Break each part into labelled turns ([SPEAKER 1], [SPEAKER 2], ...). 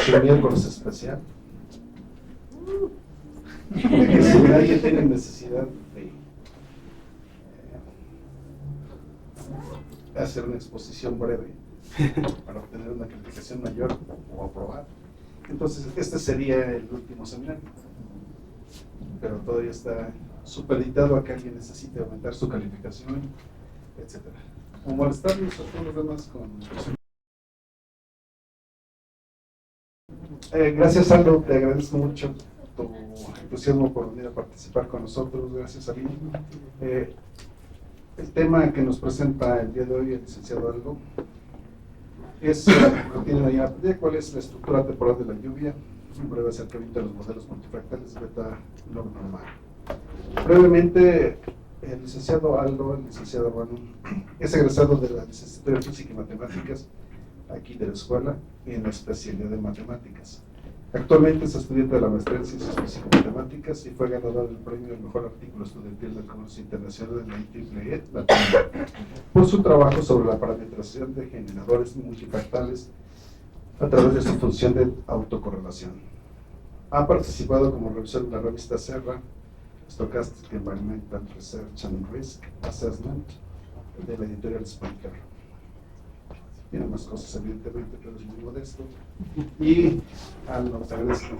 [SPEAKER 1] su miércoles especial. De que si alguien tiene necesidad de hacer una exposición breve para obtener una calificación mayor o aprobar, entonces este sería el último seminario, pero todavía está supeditado a que alguien necesite aumentar su calificación, etcétera. O molestarnos a todos los demás con... gracias, Aldo, te agradezco mucho tu entusiasmo por venir a participar con nosotros. Gracias a mí. El tema que nos presenta el día de hoy el licenciado Aldo es, lo tienen ahí, cuál es la estructura temporal de la lluvia, un breve acercamiento de los modelos multifractales beta log normal. Brevemente, el licenciado Aldo, el licenciado Rano, es egresado de la licenciatura en Física y Matemáticas aquí de la escuela y en la especialidad de Matemáticas. Actualmente es estudiante de la maestría en Ciencias Físico-Matemáticas y fue ganador del premio al mejor artículo estudiantil del Comercio Internacional de la IEEE por su trabajo sobre la parametrización de generadores multifractales a través de su función de autocorrelación. Ha participado como revisor en la revista Serra, Stochastic Environmental Research and Risk Assessment, de la editorial Spiker. Tiene más cosas, evidentemente, pero es muy modesto. Y nos agradezco.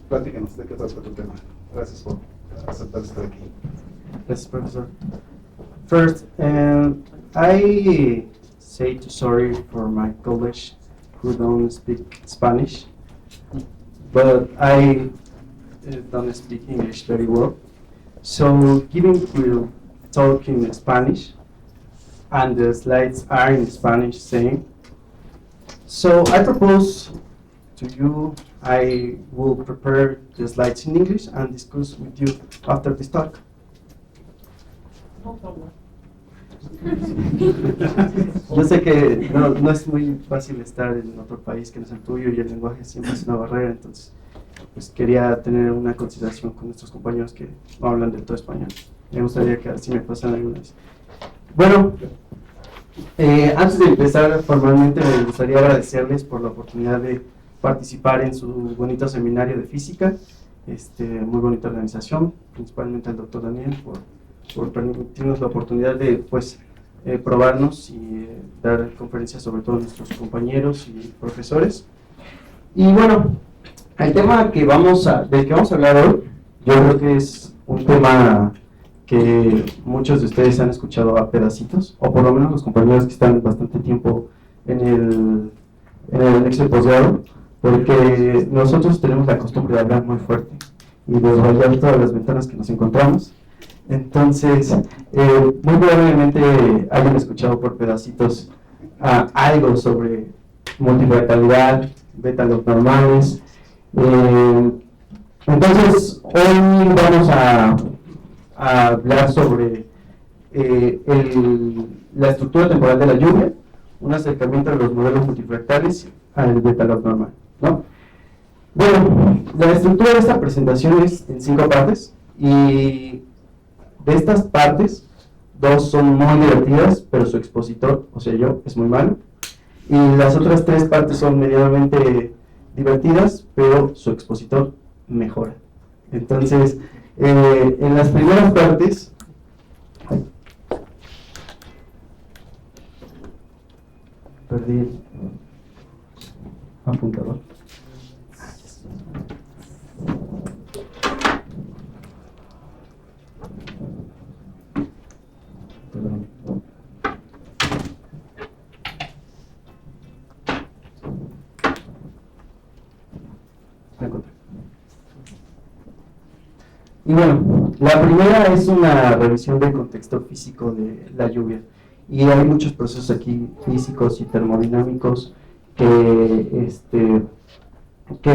[SPEAKER 1] Platícanos de qué trata tu tema. Gracias por aceptar estar aquí.
[SPEAKER 2] Yes, Professor. First, I say sorry for my colleagues who don't speak Spanish, but I don't speak English very well. So, given we'll talk in Spanish, and the slides are in Spanish same. So I propose to you, I will prepare the slides in English and discuss with you after this talk.
[SPEAKER 3] No problem.
[SPEAKER 2] Yo sé que no es muy fácil estar en otro país que no es el tuyo y el lenguaje siempre es una barrera, entonces pues quería tener una consideración con nuestros compañeros que no hablan del todo español. Me gustaría que así me pasan algunas. Bueno, antes de empezar formalmente me gustaría agradecerles por la oportunidad de participar en su bonito seminario de física, muy bonita organización, principalmente al doctor Daniel por permitirnos la oportunidad de probarnos y dar conferencias sobre todo a nuestros compañeros y profesores. Y bueno, el tema del que vamos a hablar hoy, yo creo que es un tema que muchos de ustedes han escuchado a pedacitos, o por lo menos los compañeros que están bastante tiempo en el anexo de posgrado, porque nosotros tenemos la costumbre de hablar muy fuerte y de rayar todas las ventanas que nos encontramos. Entonces, muy probablemente hayan escuchado por pedacitos algo sobre multifractalidad, beta log normales. Entonces, hoy vamos a hablar sobre la estructura temporal de la lluvia, un acercamiento de los modelos multifractales al beta log normal, ¿no? Bueno, la estructura de esta presentación es en 5 partes y de estas partes, 2 son muy divertidas, pero su expositor, o sea yo, es muy malo, y las otras 3 partes son medianamente divertidas, pero su expositor mejora. Entonces, en las primeras partes, perdí el apuntador. Perdón. La encontré. Y bueno, la primera es una revisión del contexto físico de la lluvia. Y hay muchos procesos aquí físicos y termodinámicos que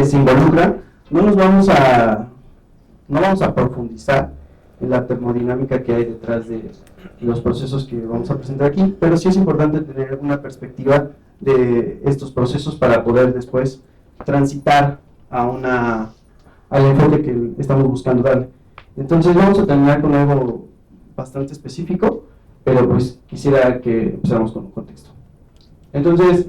[SPEAKER 2] se involucran. No vamos a profundizar en la termodinámica que hay detrás de los procesos que vamos a presentar aquí, pero sí es importante tener una perspectiva de estos procesos para poder después transitar al enfoque que estamos buscando darle. Entonces vamos a terminar con algo bastante específico, pero pues quisiera que empezáramos con un contexto. Entonces,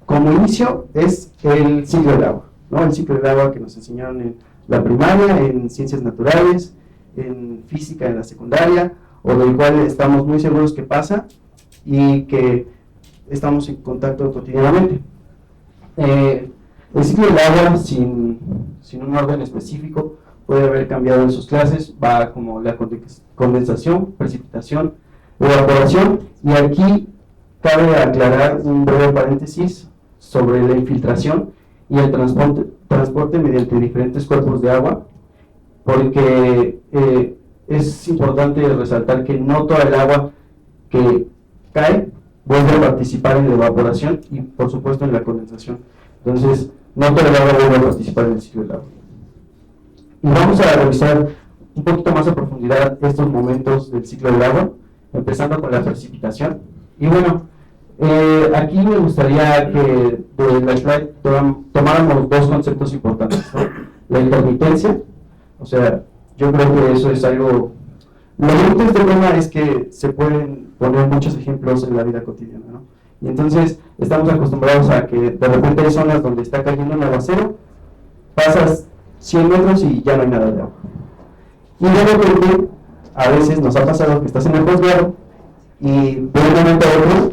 [SPEAKER 2] como inicio es el ciclo del agua, ¿no? El ciclo del agua que nos enseñaron en la primaria, en ciencias naturales, en física en la secundaria, o del cual estamos muy seguros que pasa y que estamos en contacto cotidianamente. El ciclo del agua, sin un orden específico, puede haber cambiado en sus clases, va como la condensación, precipitación, evaporación, y aquí cabe aclarar un breve paréntesis sobre la infiltración y el transporte mediante diferentes cuerpos de agua, porque es importante resaltar que no toda el agua que cae vuelve a participar en la evaporación y por supuesto en la condensación. Entonces, no toda el agua vuelve a participar en el ciclo del agua. Y vamos a revisar un poquito más a profundidad estos momentos del ciclo del agua, empezando con la precipitación. Y bueno, aquí me gustaría que de la slide tomáramos dos conceptos importantes, ¿no? La intermitencia, o sea, yo creo que eso es algo... Lo bonito de este tema es que se pueden poner muchos ejemplos en la vida cotidiana, ¿no? Y entonces estamos acostumbrados a que de repente hay zonas donde está cayendo un aguacero, pasas 100 metros y ya no hay nada de agua. Y de repente, a veces nos ha pasado que estás en el posgrado y de un momento a otro,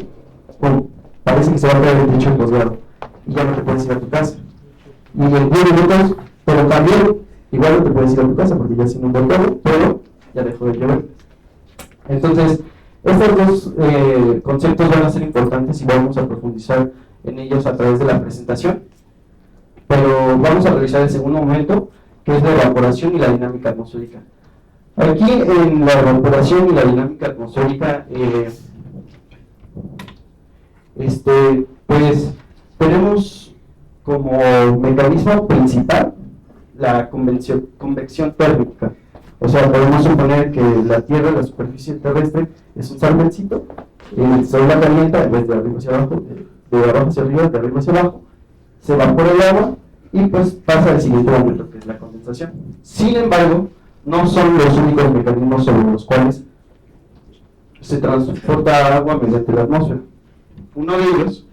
[SPEAKER 2] bueno, parece que se va a caer el techo del posgrado y ya no te puedes ir a tu casa. Y en 10 minutos, pero también, igual no te puedes ir a tu casa porque ya sin un volcán, pero ya dejó de llover. Entonces, estos dos conceptos van a ser importantes y vamos a profundizar en ellos a través de la presentación. Pero vamos a revisar el segundo momento, que es la evaporación y la dinámica atmosférica. Aquí en la evaporación y la dinámica atmosférica, pues tenemos como mecanismo principal la convección térmica. O sea, podemos suponer que la Tierra, la superficie terrestre, es un sartencito, el sol la calienta en vez de arriba hacia abajo, de abajo hacia arriba, de arriba hacia abajo, se evapora el agua y pues pasa al siguiente momento, que es la condensación. Sin embargo, no son los únicos mecanismos sobre los cuales se transporta agua mediante la atmósfera. Uno de ellos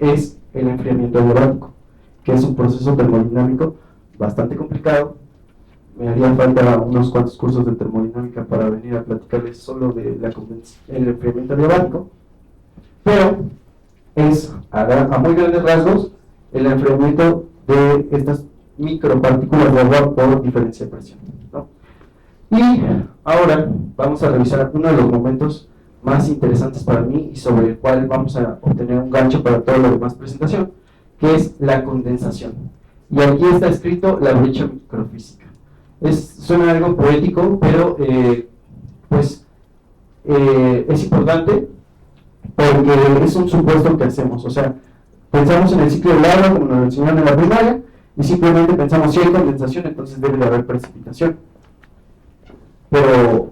[SPEAKER 2] es el enfriamiento adiabático, que es un proceso termodinámico bastante complicado. Me harían falta unos cuantos cursos de termodinámica para venir a platicarles solo de el enfriamiento adiabático, pero es a muy grandes rasgos el enfriamiento de estas micropartículas de agua por diferencia de presión, ¿no? Y ahora vamos a revisar uno de los momentos más interesantes para mí y sobre el cual vamos a obtener un gancho para toda la demás presentación, que es la condensación. Y aquí está escrito la brecha microfísica. Suena algo poético, pero es importante porque es un supuesto que hacemos. O sea, pensamos en el ciclo del agua como nos lo enseñaron en la primaria y simplemente pensamos si hay condensación, entonces debe de haber precipitación. Pero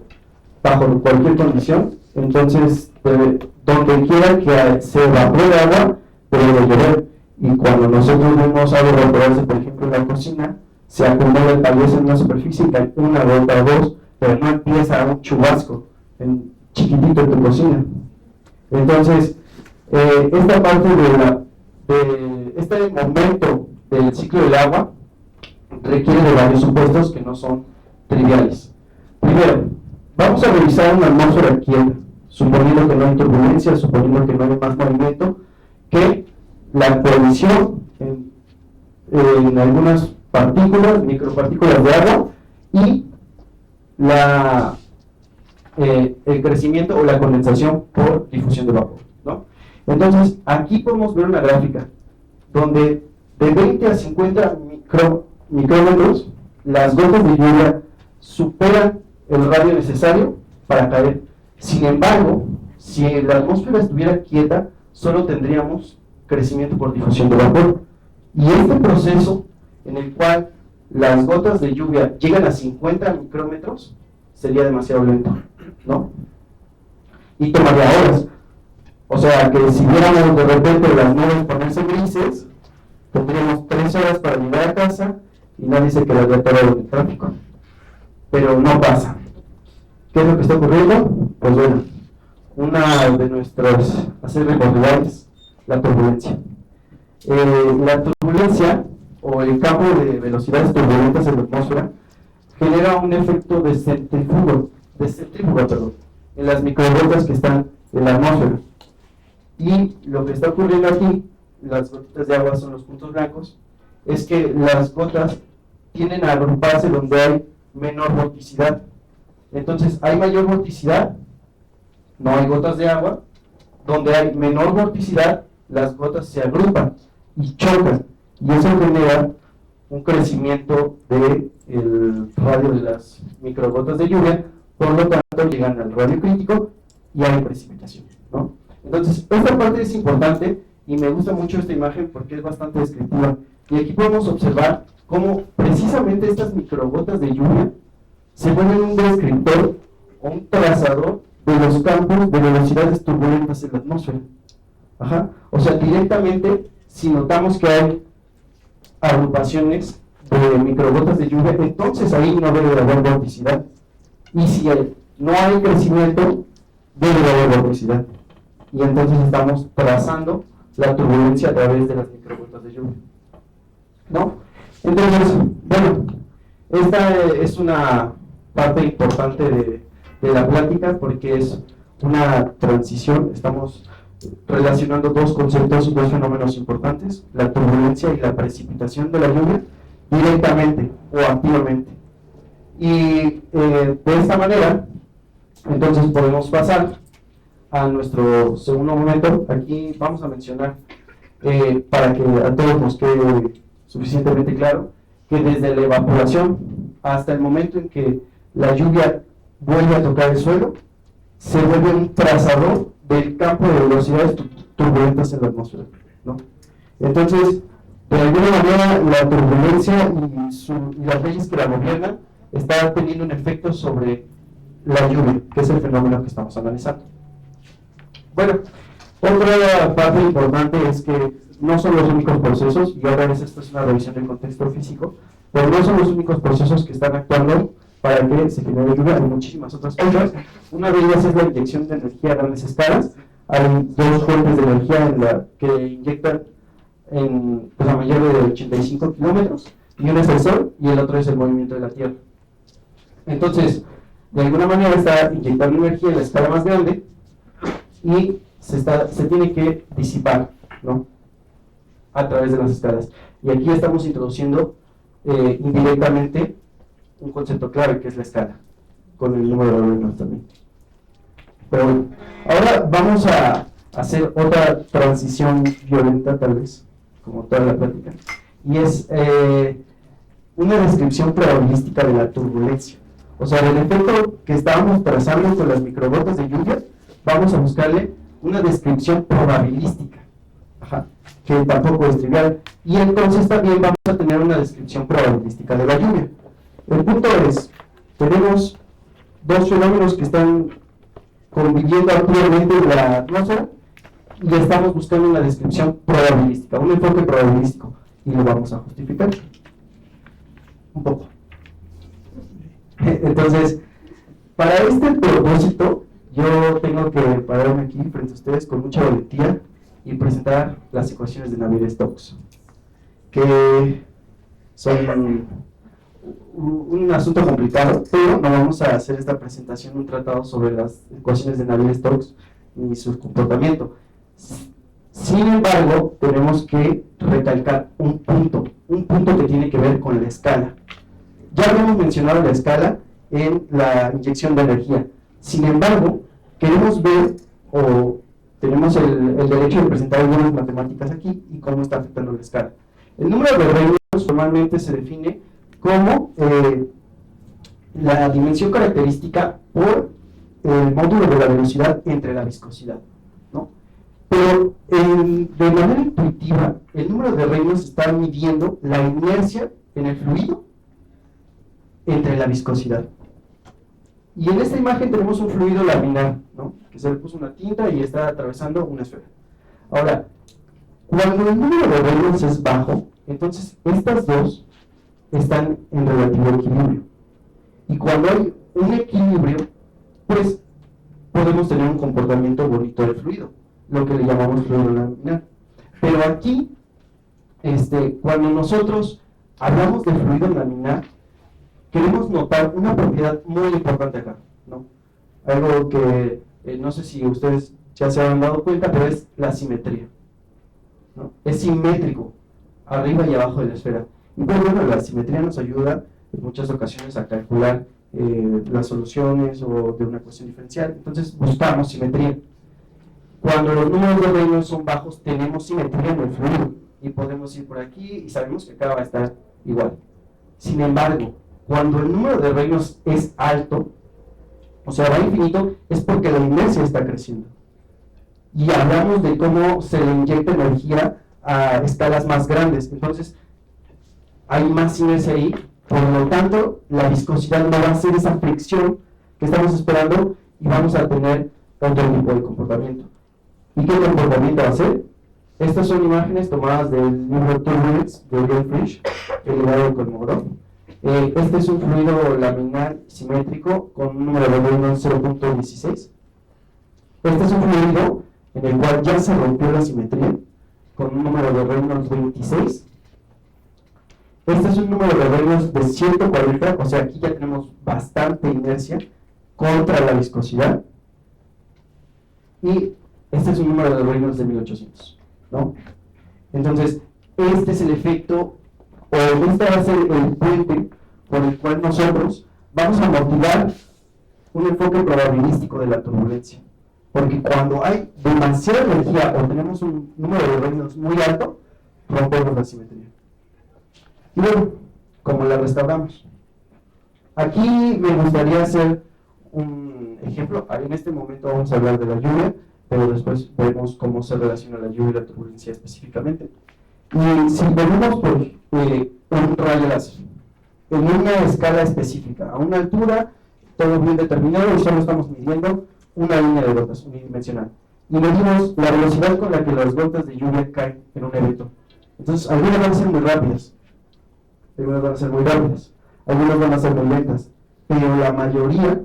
[SPEAKER 2] bajo cualquier condición, entonces donde quiera que se evapore agua, debe de llover. Y cuando nosotros vemos agua evaporarse, por ejemplo, en la cocina, se acumula tal vez en una superficie y cae una gota o dos, pero no empieza un chubasco chiquitito en tu cocina. Entonces, esta parte de este momento del ciclo del agua requiere de varios supuestos que no son triviales. Primero, vamos a revisar una atmósfera quieta, suponiendo que no hay turbulencia, suponiendo que no hay más movimiento, que la colisión en algunas partículas, micropartículas de agua y el crecimiento o la condensación por difusión de vapor, ¿no? Entonces, aquí podemos ver una gráfica donde de 20 a 50 micrómetros las gotas de lluvia superan el radio necesario para caer. Sin embargo, si la atmósfera estuviera quieta, solo tendríamos crecimiento por difusión de vapor. Y este proceso en el cual las gotas de lluvia llegan a 50 micrómetros sería demasiado lento, ¿no? Y tomaría horas. O sea que si viéramos de repente las nubes ponerse grises, tendríamos 3 horas para llegar a casa y nadie se quedaría atorado en el tráfico. Pero no pasa. ¿Qué es lo que está ocurriendo? Pues bueno, una de nuestras acérrimos rivales, la turbulencia. la turbulencia o el campo de velocidades turbulentas en la atmósfera genera un efecto de centrífuga, en las microgotas que están en la atmósfera. Y lo que está ocurriendo aquí, las gotitas de agua son los puntos blancos, es que las gotas tienden a agruparse donde hay menor vorticidad. Entonces, hay mayor vorticidad, no hay gotas de agua. Donde hay menor vorticidad, las gotas se agrupan y chocan, y eso genera un crecimiento del radio de las microgotas de lluvia, por lo tanto llegan al radio crítico y hay precipitación, ¿no? Entonces, esta parte es importante y me gusta mucho esta imagen porque es bastante descriptiva. Y aquí podemos observar cómo precisamente estas microgotas de lluvia se vuelven un descriptor o un trazador de los campos de velocidades turbulentas en la atmósfera. O sea, directamente, si notamos que hay agrupaciones de microgotas de lluvia, entonces ahí no debe de haber vorticidad. Y si no hay crecimiento, debe de haber vorticidad. Y entonces estamos trazando la turbulencia a través de las microgotas de lluvia, ¿no? Entonces, bueno, esta es una parte importante de la plática porque es una transición. Estamos relacionando dos conceptos y dos fenómenos importantes: la turbulencia y la precipitación de la lluvia, directamente o activamente. Y de esta manera, entonces podemos pasar a nuestro segundo momento. Aquí vamos a mencionar, para que a todos nos quede suficientemente claro, que desde la evaporación hasta el momento en que la lluvia vuelve a tocar el suelo, se vuelve un trazador del campo de velocidades turbulentas en la atmósfera, ¿no? Entonces, de alguna manera, la turbulencia y las leyes que la gobiernan están teniendo un efecto sobre la lluvia, que es el fenómeno que estamos analizando. Bueno, otra parte importante es que no son los únicos procesos, y ahora esta es una revisión del contexto físico, pero no son los únicos procesos que están actuando para que se genere lluvia. Hay muchísimas otras cosas. Una de ellas es la inyección de energía a grandes escalas. Hay dos fuentes de energía que inyectan a mayor de 85 kilómetros, y uno es el Sol y el otro es el movimiento de la Tierra. Entonces, de alguna manera está inyectando energía en la escala más grande y se tiene que disipar, ¿no?, a través de las escalas. Y aquí estamos introduciendo indirectamente un concepto clave, que es la escala, con el número de Reynolds también. Pero bueno, ahora vamos a hacer otra transición violenta, tal vez, como toda la plática, y es una descripción probabilística de la turbulencia. O sea, del efecto que estábamos trazando con las microgotas de lluvia, vamos a buscarle una descripción probabilística, que tampoco es trivial, y entonces también vamos a tener una descripción probabilística de la lluvia. El punto es, tenemos dos fenómenos que están conviviendo actualmente en la atmósfera y estamos buscando una descripción probabilística, un enfoque probabilístico, y lo vamos a justificar un poco. Entonces, para este propósito, yo tengo que pararme aquí frente a ustedes con mucha valentía y presentar las ecuaciones de Navier-Stokes, que son un asunto complicado, pero no vamos a hacer esta presentación un tratado sobre las ecuaciones de Navier-Stokes ni su comportamiento. Sin embargo, tenemos que recalcar un punto que tiene que ver con la escala. Ya habíamos mencionado la escala en la inyección de energía. Sin embargo, queremos ver, o tenemos el derecho de presentar algunas matemáticas aquí y cómo está afectando la escala. El número de Reynolds formalmente se define como la dimensión característica por el módulo de la velocidad entre la viscosidad, ¿no? Pero de manera intuitiva, el número de Reynolds está midiendo la inercia en el fluido entre la viscosidad. Y en esta imagen tenemos un fluido laminar, ¿no?, que se le puso una tinta y está atravesando una esfera. Ahora, cuando el número de Reynolds es bajo, entonces estas dos están en relativo equilibrio. Y cuando hay un equilibrio, pues podemos tener un comportamiento bonito del fluido, lo que le llamamos fluido laminar. Pero aquí Cuando nosotros hablamos de fluido laminar, queremos notar una propiedad muy importante acá, ¿no? Algo que no sé si ustedes ya se han dado cuenta, pero es la simetría, ¿no? Es simétrico, arriba y abajo de la esfera. Y pues, bueno, la simetría nos ayuda en muchas ocasiones a calcular las soluciones o de una cuestión diferencial. Entonces buscamos simetría. Cuando los números de Reynolds son bajos, tenemos simetría en el fluido y podemos ir por aquí y sabemos que acá va a estar igual. Sin embargo, cuando el número de Reynolds es alto, o sea, va infinito, es porque la inercia está creciendo. Y hablamos de cómo se le inyecta energía a escalas más grandes. Entonces, hay más inercia ahí, por lo tanto, la viscosidad no va a ser esa fricción que estamos esperando y vamos a tener otro tipo de comportamiento. ¿Y qué comportamiento va a ser? Estas son imágenes tomadas del libro Turbulence de Oriol Frisch, elevado de Kolmogorov. Este es un fluido laminar simétrico con un número de Reynolds 0.16. Este es un fluido en el cual ya se rompió la simetría con un número de Reynolds 26. Este es un número de Reynolds de 140, o sea, aquí ya tenemos bastante inercia contra la viscosidad. Y este es un número de Reynolds de 1800, ¿no? Entonces, este es el efecto, o este va a ser el puente por el cual nosotros vamos a motivar un enfoque probabilístico de la turbulencia. Porque cuando hay demasiada energía o tenemos un número de Reynolds muy alto, rompemos la simetría. Y bueno, ¿cómo la restauramos? Aquí me gustaría hacer un ejemplo. En este momento vamos a hablar de la lluvia, pero después vemos cómo se relaciona la lluvia y la turbulencia específicamente. Y si venimos por un rayo láser, en una escala específica, a una altura, todo bien determinado, y solo estamos midiendo una línea de gotas unidimensional. Y medimos la velocidad con la que las gotas de lluvia caen en un evento. Entonces, algunas van a ser muy rápidas, algunas van a ser muy rápidas, algunas van a ser muy lentas, pero la mayoría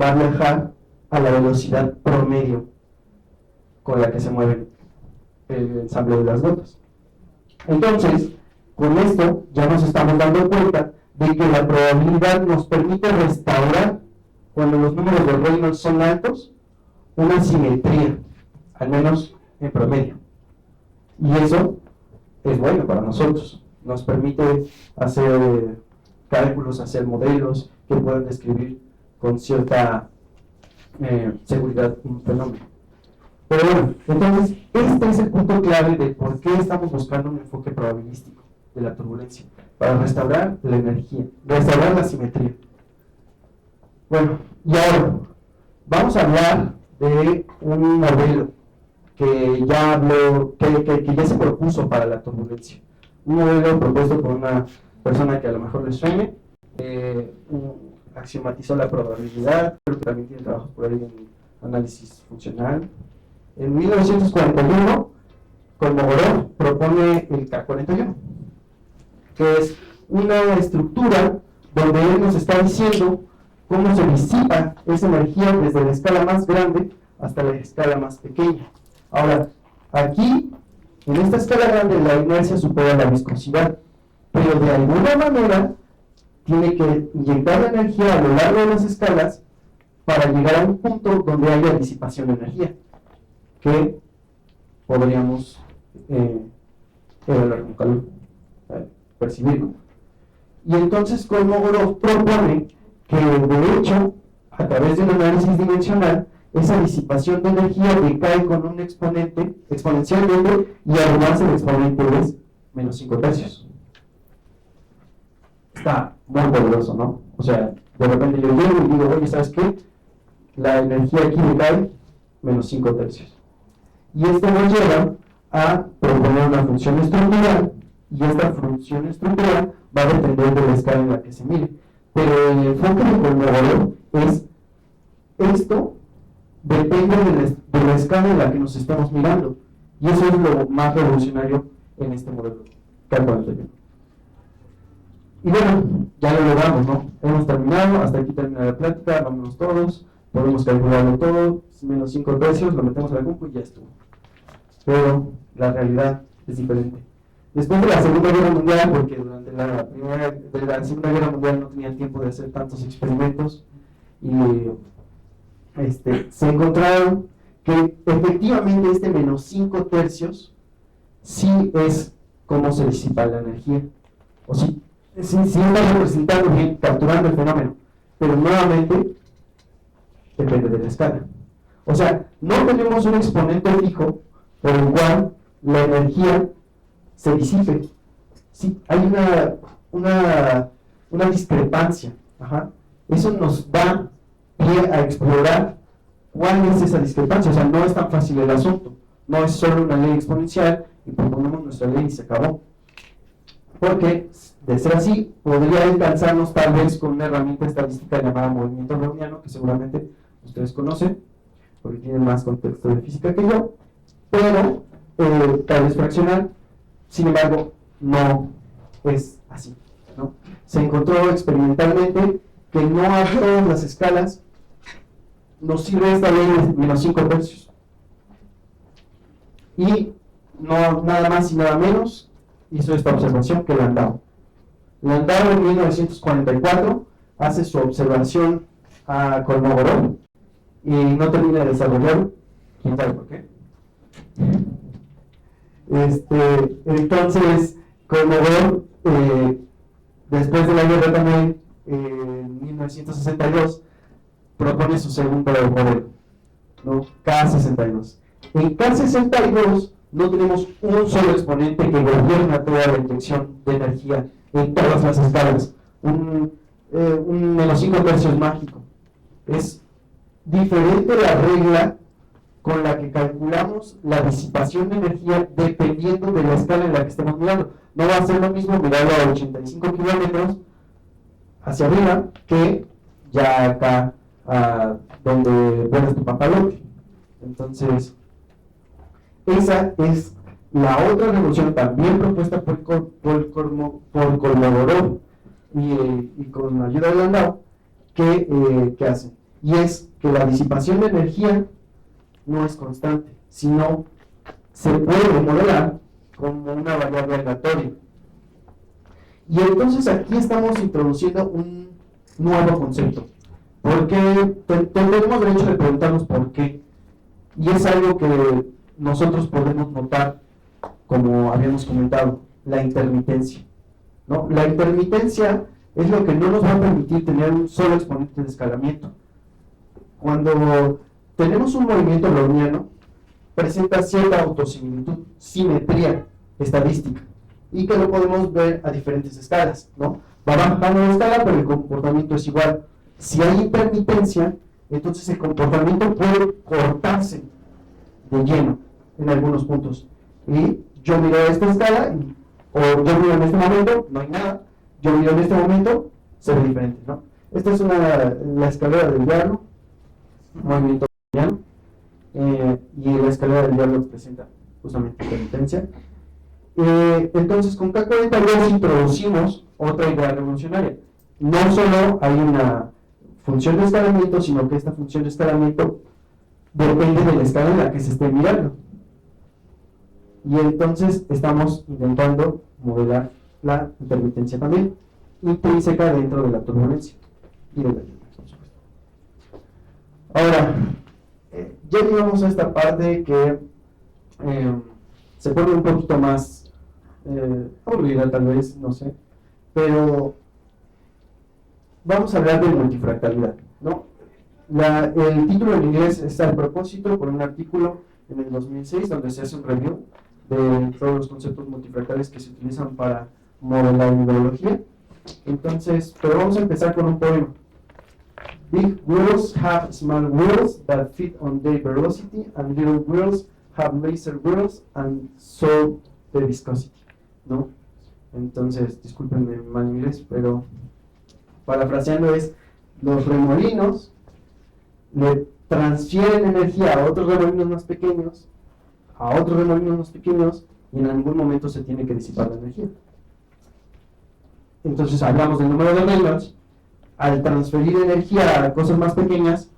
[SPEAKER 2] va a viajar a la velocidad promedio con la que se mueve el ensamble de las gotas. Entonces, con esto ya nos estamos dando cuenta de que la probabilidad nos permite restaurar, cuando los números de Reynolds son altos, una simetría, al menos en promedio. Y eso es bueno para nosotros. Nos permite hacer cálculos, hacer modelos que puedan describir con cierta seguridad un fenómeno. Pero bueno, entonces este es el punto clave de por qué estamos buscando un enfoque probabilístico de la turbulencia, para restaurar la energía, restaurar la simetría. Bueno, y ahora vamos a hablar de un modelo que ya habló, que ya se propuso para la turbulencia. Un modelo propuesto por una persona que a lo mejor les suene, axiomatizó la probabilidad, creo que también tiene trabajos por ahí en análisis funcional. En 1941, Kolmogorov propone el K41, que es una estructura donde él nos está diciendo cómo se disipa esa energía desde la escala más grande hasta la escala más pequeña. Ahora, aquí, en esta escala grande, la inercia supera la viscosidad, pero de alguna manera tiene que inyectar la energía a lo largo de las escalas para llegar a un punto donde haya disipación de energía, que podríamos evaluar con calor, percibirlo. Y entonces Kolmogorov propone que, de hecho, a través de un análisis dimensional, esa disipación de energía decae con un exponente exponencialmente, y además el exponente es menos 5 tercios. Está muy poderoso, ¿no? O sea, de repente yo llego y digo, oye, ¿sabes qué? La energía aquí decae menos 5 tercios. Y esto nos lleva a proponer una función estructural, y esta función estructural va a depender de la escala en la que se mire. Pero el enfoque de Kolmogorov es esto depende de la escala en la que nos estamos mirando, y eso es lo más revolucionario en este modelo K41. Y bueno, ya lo logramos, ¿no? Hemos terminado, hasta aquí termina la plática, vámonos todos, podemos calcularlo todo, menos 5 tercios, lo metemos a la compu y ya estuvo. Pero la realidad es diferente.
[SPEAKER 4] Después de la Segunda Guerra Mundial, porque durante la Segunda Guerra Mundial no tenían tiempo de hacer tantos experimentos, y se encontraron que efectivamente este menos 5 tercios sí es cómo se disipa la energía, o sí está representando bien, capturando el fenómeno, pero nuevamente depende de la escala. O sea, no tenemos un exponente fijo por el cual la energía se disipe. Sí, hay una discrepancia. Ajá. Eso nos da pie a explorar cuál es esa discrepancia. O sea, no es tan fácil el asunto. No es solo una ley exponencial y proponemos nuestra ley y se acabó. Porque, de ser así, podría alcanzarnos tal vez con una herramienta estadística llamada movimiento browniano, que seguramente ustedes conocen, porque tienen más contexto de física que yo, pero tal vez fraccional. Sin embargo, no es así, ¿no? Se encontró experimentalmente que no a todas las escalas nos sirve esta ley de menos 5 tercios. Y no nada más y nada menos hizo esta observación que Landau. Landau en 1944 hace su observación a Kolmogorov y no termina de desarrollarlo. ¿Quién sabe por qué? Entonces, Kolmogorov, después de la guerra también, en 1962, propone su segundo modelo, ¿no? K62. En K62 no tenemos un solo exponente que gobierna toda la inyección de energía en todas las escalas. Un menos 5 tercios mágico. Es diferente la regla con la que calculamos la disipación de energía dependiendo de la escala en la que estemos mirando. No va a ser lo mismo mirarlo a 85 kilómetros hacia arriba que ya acá donde pones tu papalote. Entonces, esa es la otra revolución también propuesta por Kolmogorov y con la ayuda de Landau que hace. Y es que la disipación de energía no es constante, sino se puede modelar como una variable aleatoria. Y entonces aquí estamos introduciendo un nuevo concepto, porque tenemos derecho de preguntarnos por qué, y es algo que nosotros podemos notar, como habíamos comentado, la intermitencia, ¿no? La intermitencia es lo que no nos va a permitir tener un solo exponente de escalamiento. Cuando tenemos un movimiento browniano, presenta cierta autosimilitud, simetría estadística, y que lo podemos ver a diferentes escalas, ¿no? Va bajando la escala, pero el comportamiento es igual. Si hay intermitencia, entonces el comportamiento puede cortarse de lleno en algunos puntos. Y yo miro esta escala, o yo miro en este momento, no hay nada. Yo miro en este momento, se ve diferente, ¿no? Esta es la escalera del diablo, movimiento browniano, y la escalera del diablo presenta justamente intermitencia. Entonces, con K42 introducimos otra idea revolucionaria. No solo hay una función de escalamiento, sino que esta función de escalamiento depende de la escala en la que se esté mirando. Y entonces estamos intentando modelar la intermitencia también, intrínseca dentro de la turbulencia y de la lluvia, por supuesto. Ahora, ya llegamos a esta parte que se pone un poquito más aburrida tal vez, no sé, pero vamos a hablar de multifractalidad, ¿no? El título en inglés es al propósito por un artículo en el 2006 donde se hace un review de todos los conceptos multifractales que se utilizan para modelar hidrología. Entonces, pero vamos a empezar con un poema. Big wheels have small wheels that fit on their velocity, and little wheels have laser wheels and so the viscosity, ¿no? Entonces, discúlpenme mal inglés, pero parafraseando es: los remolinos le transfieren energía a otros remolinos más pequeños, a otros remolinos más pequeños, y en algún momento se tiene que disipar la energía. Entonces hablamos del número de Reynolds. Al transferir energía a cosas más pequeñas,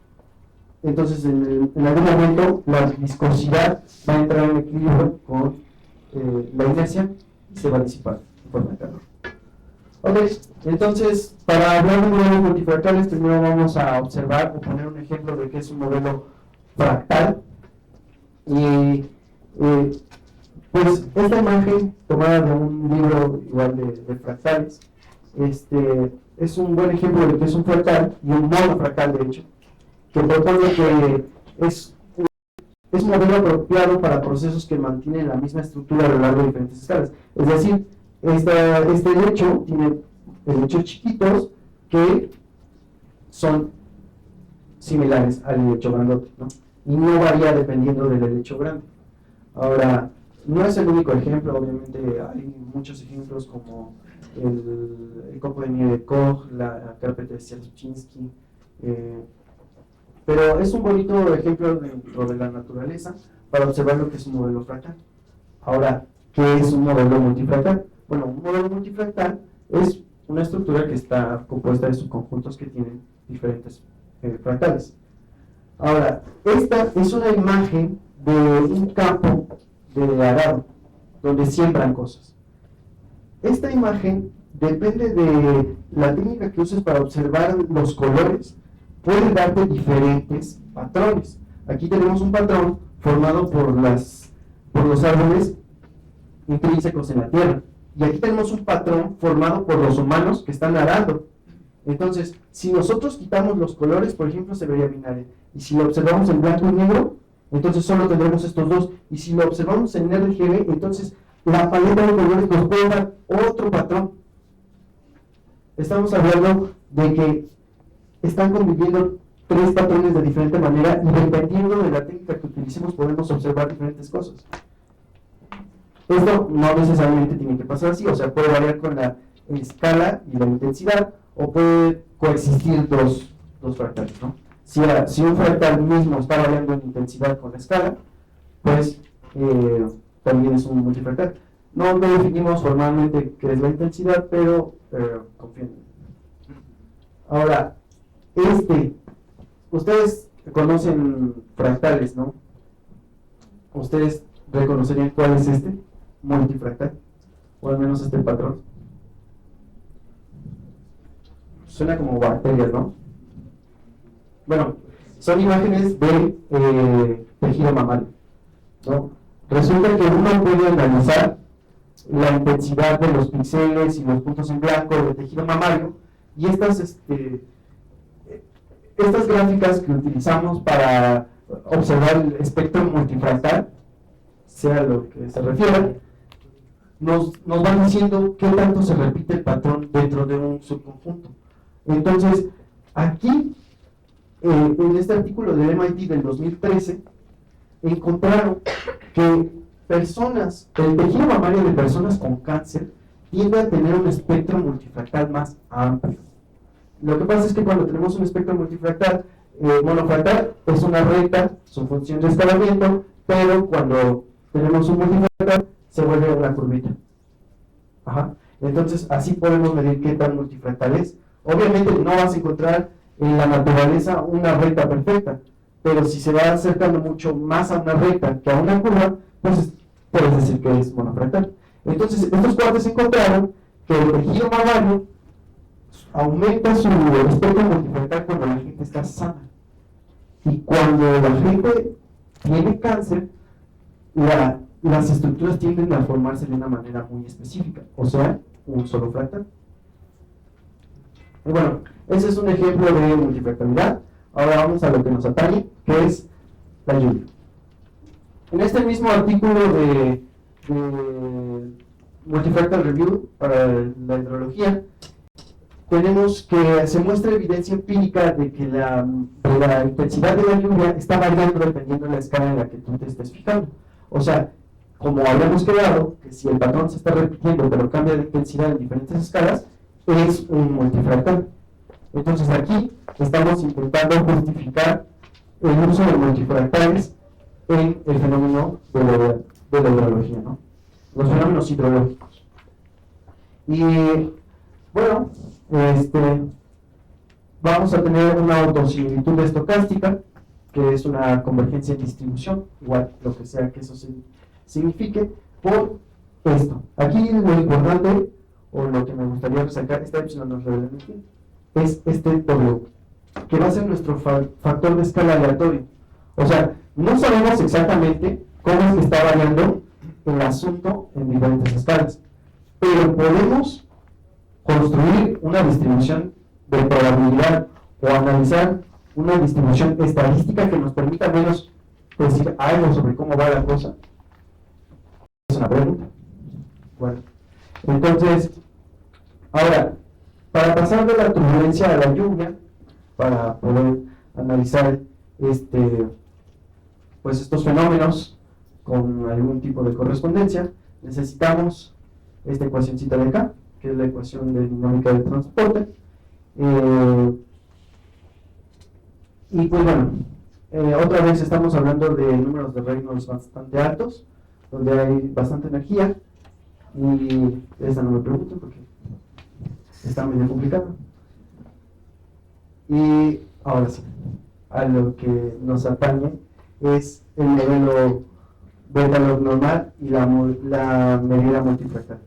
[SPEAKER 4] entonces en algún momento la viscosidad va a entrar en equilibrio con la inercia y se va a disipar en forma de calor. Ok, entonces, para hablar de modelos multifractales, primero vamos a observar o poner un ejemplo de qué es un modelo fractal. Y pues esta imagen tomada de un libro igual de fractales, es un buen ejemplo de que es un fractal y un monofractal, de hecho, que propone que es un modelo apropiado para procesos que mantienen la misma estructura a lo largo de diferentes escalas. Es decir, este lecho tiene helechos chiquitos que son similares al helecho grandote, ¿no? Y no varía dependiendo del helecho grande. Ahora, no es el único ejemplo, obviamente hay muchos ejemplos como el copo de nieve de Koch, la carpeta de Sierczynski, pero es un bonito ejemplo dentro de la naturaleza para observar lo que es un modelo fractal. Ahora, ¿qué es un modelo multifractal? Bueno, un modelo multifractal es una estructura que está compuesta de subconjuntos que tienen diferentes fractales. Ahora, esta es una imagen de un campo de arado, donde siembran cosas. Esta imagen depende de la técnica que uses para observar los colores, puede darte diferentes patrones. Aquí tenemos un patrón formado por los árboles intrínsecos en la tierra. Y aquí tenemos un patrón formado por los humanos que están arando. Entonces, si nosotros quitamos los colores, por ejemplo, se vería binario. Y si lo observamos en blanco y negro, entonces solo tendremos estos dos. Y si lo observamos en RGB, entonces la paleta de colores nos puede dar otro patrón. Estamos hablando de que están conviviendo tres patrones de diferente manera y dependiendo de la técnica que utilicemos podemos observar diferentes cosas. Esto no necesariamente tiene que pasar así, o sea, puede variar con la escala y la intensidad, o puede coexistir dos fractales, ¿no? Si un fractal mismo está variando en intensidad con la escala, pues también es un multifractal. No definimos formalmente qué es la intensidad, pero confíen. Ahora, ustedes conocen fractales, ¿no? ¿Ustedes reconocerían cuál es multifractal? O al menos este patrón. Suena como bacterias, ¿no? Bueno, son imágenes de tejido mamario, ¿no? Resulta que uno puede analizar la intensidad de los píxeles y los puntos en blanco del tejido mamario y estas gráficas que utilizamos para observar el espectro multifractal, sea lo que se refiera, nos van diciendo qué tanto se repite el patrón dentro de un subconjunto. Entonces, aquí, en este artículo del MIT del 2013, encontraron que el tejido mamario de personas con cáncer tiende a tener un espectro multifractal más amplio. Lo que pasa es que cuando tenemos un espectro multifractal, monofractal es una recta, su función de escalamiento, pero cuando tenemos un multifractal se vuelve una curvita. Ajá. Entonces, así podemos medir qué tan multifractal es. Obviamente no vas a encontrar en la naturaleza una recta perfecta, pero si se va acercando mucho más a una recta que a una curva, pues puedes decir que es monofractal. Entonces, estos cuates encontraron que el tejido mamario aumenta su espectro multifractal cuando la gente está sana. Y cuando la gente tiene cáncer, las estructuras tienden a formarse de una manera muy específica, o sea, un solo fractal. Y bueno, ese es un ejemplo de multifractalidad. Ahora vamos a lo que nos atañe, que es la lluvia. En este mismo artículo de Multifractal Review para la hidrología, tenemos que se muestra evidencia empírica de que la intensidad de la lluvia está variando dependiendo de la escala en la que tú te estés fijando. O sea, como habíamos quedado, que si el patrón se está repitiendo pero cambia de intensidad en diferentes escalas, es un multifractal. Entonces aquí estamos intentando justificar el uso de multifractales en el fenómeno de la hidrología, ¿no? Los fenómenos hidrológicos. Y bueno, vamos a tener una autosimilitud estocástica, que es una convergencia en distribución, igual lo que sea que eso signifique, por esto. Aquí lo importante, o lo que me gustaría resaltar, esta epsilon no es relevante aquí, es este W, que va a ser nuestro factor de escala aleatorio. O sea, no sabemos exactamente cómo es que está variando el asunto en diferentes escalas, pero podemos construir una distribución de probabilidad o analizar una distribución estadística que nos permita al menos decir algo sobre cómo va la cosa. Es una pregunta. Bueno, entonces, ahora, para pasar de la turbulencia a la lluvia, para poder analizar pues estos fenómenos con algún tipo de correspondencia, necesitamos esta ecuacióncita de acá, que es la ecuación de dinámica del transporte. Y pues bueno, otra vez estamos hablando de números de reinos bastante altos, donde hay bastante energía, y esta no me pregunto porque está medio complicado. Y ahora sí, a lo que nos atañe es el modelo beta-log normal y la medida multifractal.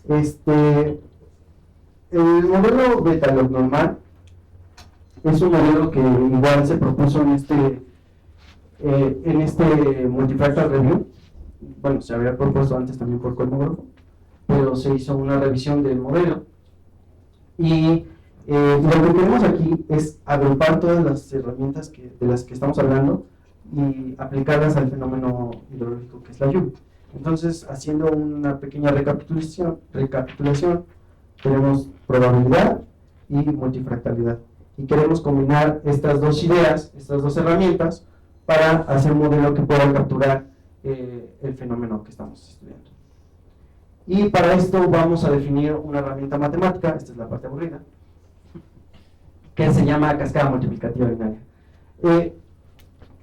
[SPEAKER 4] El modelo beta-log normal es un modelo que igual se propuso en este multifractal review. Bueno, se había propuesto antes también por cosmógrafo, pero se hizo una revisión del modelo. Y lo que queremos aquí es agrupar todas las herramientas de las que estamos hablando y aplicarlas al fenómeno hidrológico que es la lluvia. Entonces, haciendo una pequeña recapitulación, tenemos probabilidad y multifractalidad. Y queremos combinar estas dos ideas, estas dos herramientas, para hacer un modelo que pueda capturar el fenómeno que estamos estudiando. Y para esto vamos a definir una herramienta matemática, esta es la parte aburrida, que se llama cascada multiplicativa binaria.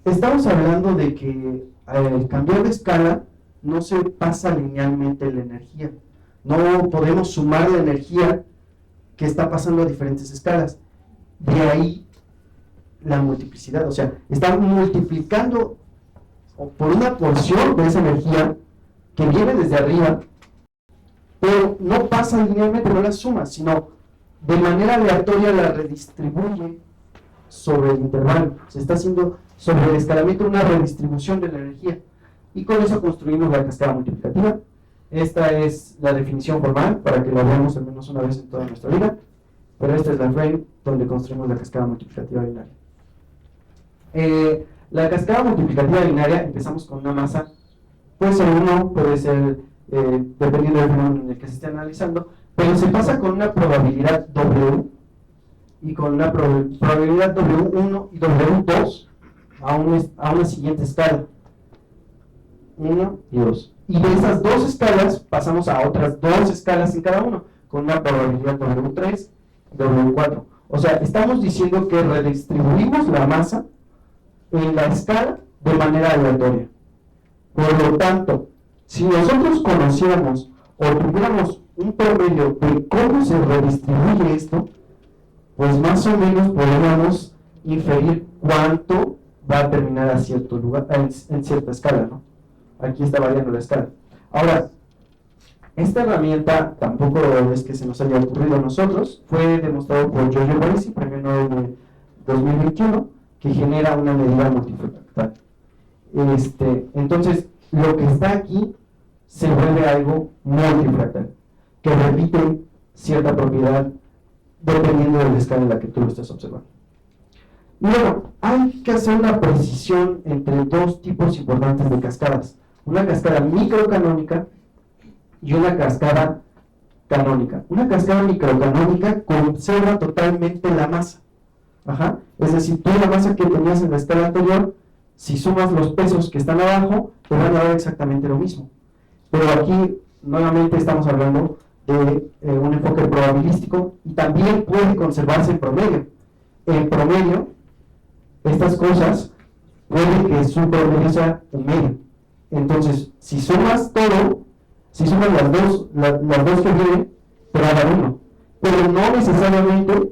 [SPEAKER 4] Estamos hablando de que al cambiar de escala no se pasa linealmente la energía. No podemos sumar la energía que está pasando a diferentes escalas. De ahí la multiplicidad, o sea, están multiplicando por una porción de esa energía que viene desde arriba, pero no pasa linealmente, no la suma, sino de manera aleatoria la redistribuye sobre el intervalo. Se está haciendo sobre el escalamiento una redistribución de la energía, y con eso construimos la cascada multiplicativa. Esta es la definición formal para que la veamos al menos una vez en toda nuestra vida, pero esta es la frame donde construimos la cascada multiplicativa binaria. La cascada multiplicativa binaria, empezamos con una masa, puede ser 1, puede ser, dependiendo del fenómeno en el que se esté analizando, pero se pasa con una probabilidad W, y con una probabilidad W1 y W2 a una siguiente escala, 1 y 2. Y de esas dos escalas pasamos a otras dos escalas en cada uno, con una probabilidad W3 y W4. O sea, estamos diciendo que redistribuimos la masa en la escala de manera aleatoria. Por lo tanto, si nosotros conociéramos o tuviéramos un promedio de cómo se redistribuye esto, pues más o menos podríamos inferir cuánto va a terminar a cierto lugar, en cierta escala, ¿no? Aquí está variando la escala. Ahora, esta herramienta tampoco es que se nos haya ocurrido a nosotros, fue demostrado por Giorgio Parisi, premio Nobel de 2021, que genera una medida multifractal. Entonces, lo que está aquí se vuelve algo multifractal, que repite cierta propiedad dependiendo de la escala en la que tú lo estés observando. Y bueno, hay que hacer una precisión entre dos tipos importantes de cascadas: una cascada microcanónica y una cascada canónica. Una cascada microcanónica conserva totalmente la masa. Es decir, tú la masa que tenías en la escala anterior, si sumas los pesos que están abajo, te van a dar exactamente lo mismo. Pero aquí, nuevamente, estamos hablando de un enfoque probabilístico, y también puede conservarse en promedio. En promedio, estas cosas, puede que su promedio sea un medio. Entonces, si sumas todo, si sumas las dos que vienen, te va a dar 1. Pero no necesariamente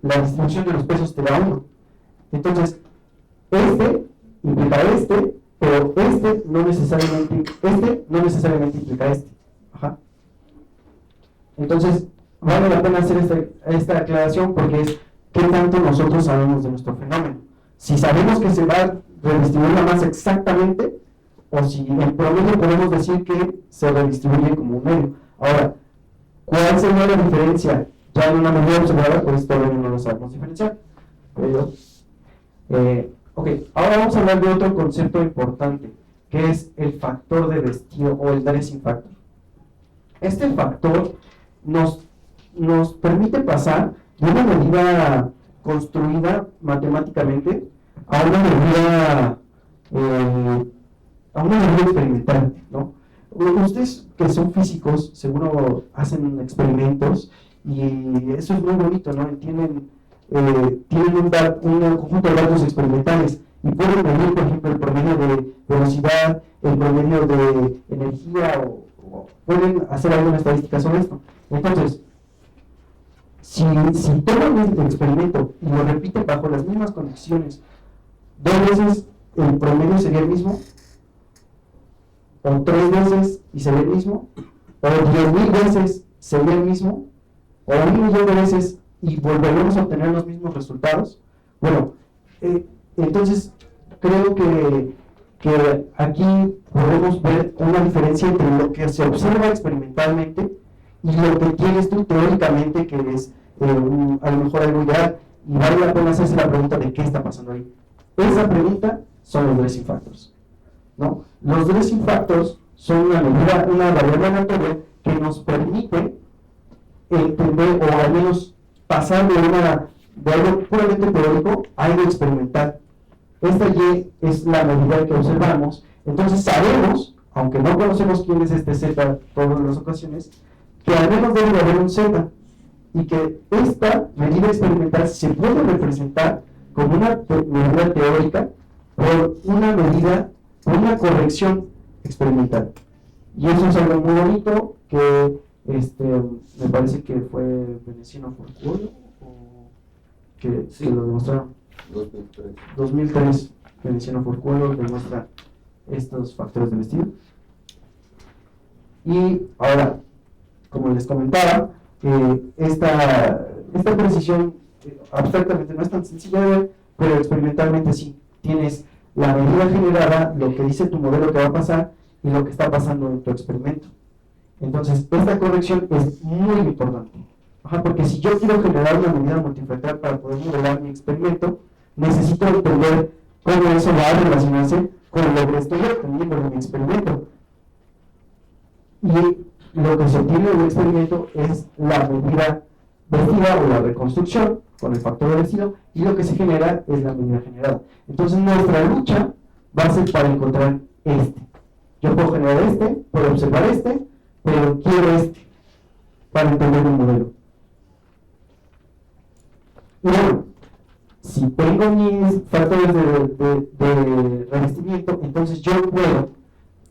[SPEAKER 4] la distribución de los pesos te da 1. Entonces, este implica este, pero este no necesariamente implica este. Entonces, vale la pena hacer esta aclaración porque es qué tanto nosotros sabemos de nuestro fenómeno. Si sabemos que se va a redistribuir la masa exactamente, o si en promedio podemos decir que se redistribuye como un medio. Ahora, ¿cuál sería la diferencia? Ya en una medida observada, pues todavía no lo sabemos diferenciar. Pero, ok, ahora vamos a hablar de otro concepto importante, que es el factor de vestido o el dressing factor. Este factor nos permite pasar de una medida construida matemáticamente a una medida experimental, ¿no? Ustedes que son físicos seguro hacen experimentos y eso es muy bonito, ¿no? Tienen un conjunto de datos experimentales y pueden medir, por ejemplo, el promedio de velocidad, el promedio de energía o pueden hacer alguna estadística sobre esto. Entonces, si toman este experimento y lo repiten bajo las mismas condiciones, 2 veces el promedio sería el mismo, o 3 veces y sería el mismo, o 10.000 veces sería el mismo, o 1.000.000 de veces y volveremos a obtener los mismos resultados. Bueno, entonces creo que aquí podemos ver una diferencia entre lo que se observa experimentalmente y lo que tienes tú teóricamente, que es a lo mejor algo ideal, y vale la pena hacerse la pregunta de qué está pasando ahí. Esa pregunta son los dressing factors, ¿no? Los dressing factors son una variable aleatoria que nos permite entender, o al menos pasar de algo puramente teórico a algo experimental. Esta Y es la medida que observamos, entonces sabemos, aunque no conocemos quién es este Z todas las ocasiones, que al menos debe haber un Z, y que esta medida experimental se puede representar como una medida teórica por una corrección experimental. Y eso es algo muy bonito que me parece que fue Veneciano Forcuolo que lo demostraron. 2003 Veneciano Forcuolo demuestra estos factores de vestido. Y ahora, como les comentaba, esta precisión abstractamente no es tan sencilla de ver, pero experimentalmente sí. Tienes la medida generada, lo que dice tu modelo que va a pasar y lo que está pasando en tu experimento. Entonces, esta corrección es muy importante. Porque si yo quiero generar una medida multifractal para poder modelar mi experimento, necesito entender cómo eso va a relacionarse con lo que estoy obteniendo en mi experimento. Y lo que se obtiene en el experimento es la medida vestida o la reconstrucción con el factor de vestido, y lo que se genera es la medida generada. Entonces nuestra lucha va a ser para encontrar este. Yo puedo generar puedo observar pero quiero para entender un modelo. Y bueno, si tengo mis factores de revestimiento, entonces yo puedo,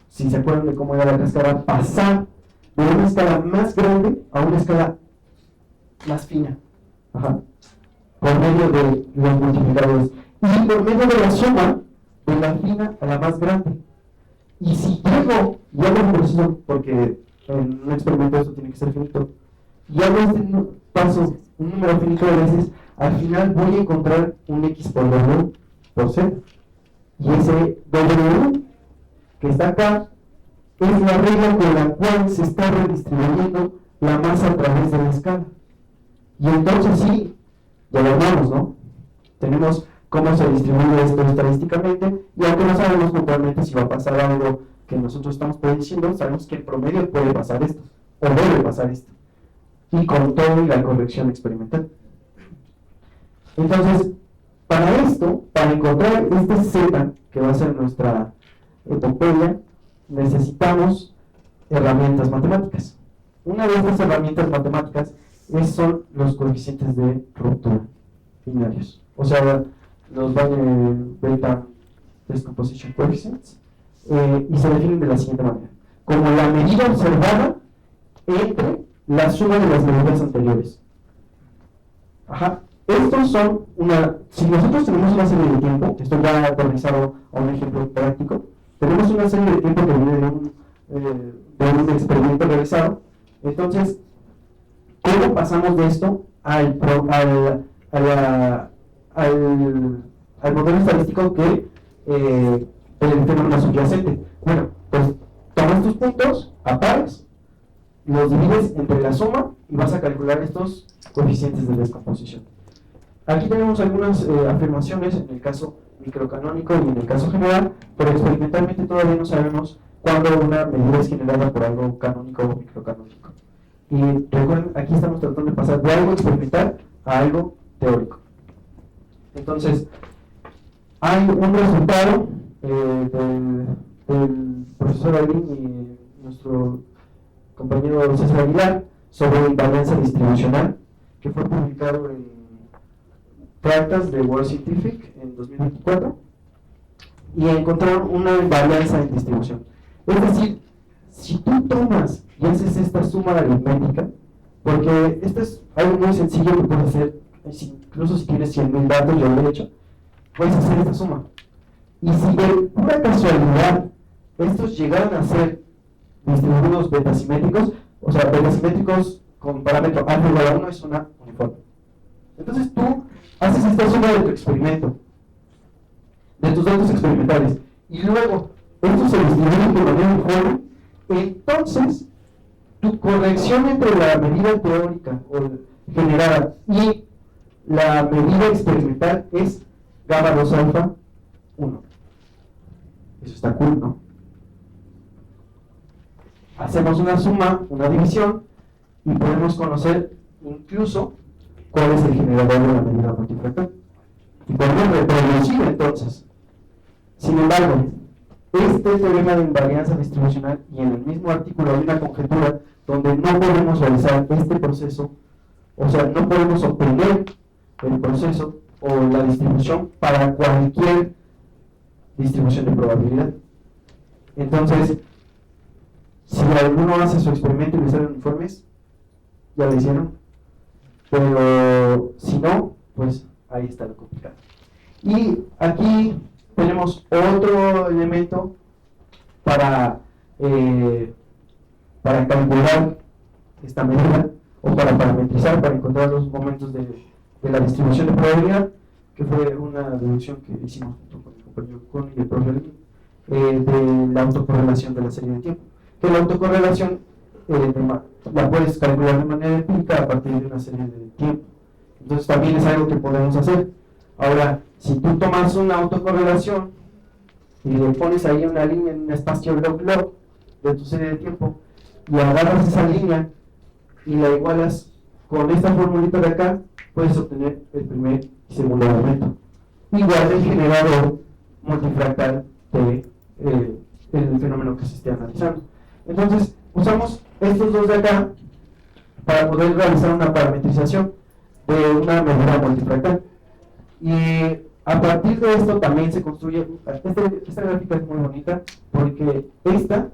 [SPEAKER 4] si se acuerdan de cómo era la cascada, pasar de una escala más grande a una escala más fina, por medio de los multiplicadores y por medio de la suma de la fina a la más grande. Y si llego, y hago un proceso, porque en un experimento esto tiene que ser finito, y hago paso un número finito de veces, al final voy a encontrar un X por W por Z. Y ese W que está acá es la regla con la cual se está redistribuyendo la masa a través de la escala. Y entonces sí, ya lo armamos, ¿no? Tenemos cómo se distribuye esto estadísticamente, y aunque no sabemos puntualmente si va a pasar algo que nosotros estamos prediciendo, sabemos que el promedio puede pasar esto, o debe pasar esto, y con todo y la corrección experimental. Entonces, para esto, para encontrar este Z, que va a ser nuestra epopeya, necesitamos herramientas matemáticas. Una de estas herramientas matemáticas son los coeficientes de ruptura binarios, o sea, los beta decomposition coefficients, y se definen de la siguiente manera: como la medida observada entre la suma de las medidas anteriores. Estos son si nosotros tenemos una serie de tiempo, esto ya aterrizado a un ejemplo práctico, tenemos una serie de tiempo que viene de un experimento realizado. Entonces, ¿Cómo pasamos de esto al modelo estadístico que el fenómeno subyacente? Bueno, pues tomas tus puntos a pares, los divides entre la suma y vas a calcular estos coeficientes de descomposición. Aquí tenemos algunas afirmaciones en el caso microcanónico y en el caso general, pero experimentalmente todavía no sabemos cuándo una medida es generada por algo canónico o microcanónico. Y recuerden, aquí estamos tratando de pasar de algo experimental a algo teórico. Entonces, hay un resultado del profesor Aylin y nuestro compañero César Aguilar sobre invarianza distribucional, que fue publicado en Cartas de World Scientific en 2024, y encontraron una invarianza en distribución. Es decir, si tú tomas y haces esta suma aritmética, porque esto es algo muy sencillo que puedes hacer, incluso si tienes 100.000 datos, yo lo he hecho, puedes hacer esta suma. Y si de pura casualidad estos llegaran a ser distribuidos betasimétricos, o sea, betasimétricos con parámetro alfa igual a 1 es una uniforme. Entonces tú haces esta suma de tu experimento, de tus datos experimentales, y luego estos se distribuyen de manera uniforme, entonces tu corrección entre la medida teórica o generada y la medida experimental es gamma 2 alfa 1. Eso está cool, ¿no? Hacemos una suma, una división, y podemos conocer incluso cuál es el generador de la medida multifractal. Y podemos reproducir entonces. Sin embargo, este teorema de invarianza distribucional, y en el mismo artículo hay una conjetura donde no podemos realizar este proceso, o sea, no podemos obtener el proceso o la distribución para cualquier distribución de probabilidad. Entonces, si alguno hace su experimento y le salen uniformes, ya lo hicieron, pero si no, pues ahí está lo complicado. Y aquí tenemos otro elemento para calcular esta medida, o para parametrizar, para encontrar los momentos de la distribución de probabilidad, que fue una deducción que hicimos junto con el compañero Con y el profe Aline, de la autocorrelación de la serie de tiempo. Que la autocorrelación la puedes calcular de manera empírica a partir de una serie de tiempo. Entonces también es algo que podemos hacer. Ahora, si tú tomas una autocorrelación y le pones ahí una línea en un espacio log-log de tu serie de tiempo, y agarras esa línea y la igualas con esta formulita de acá, puedes obtener el primer y segundo elemento. Igual el generador multifractal del fenómeno que se esté analizando. Entonces, usamos estos dos de acá para poder realizar una parametrización de una medida multifractal. Y a partir de esto también se construye, esta gráfica es muy bonita porque esta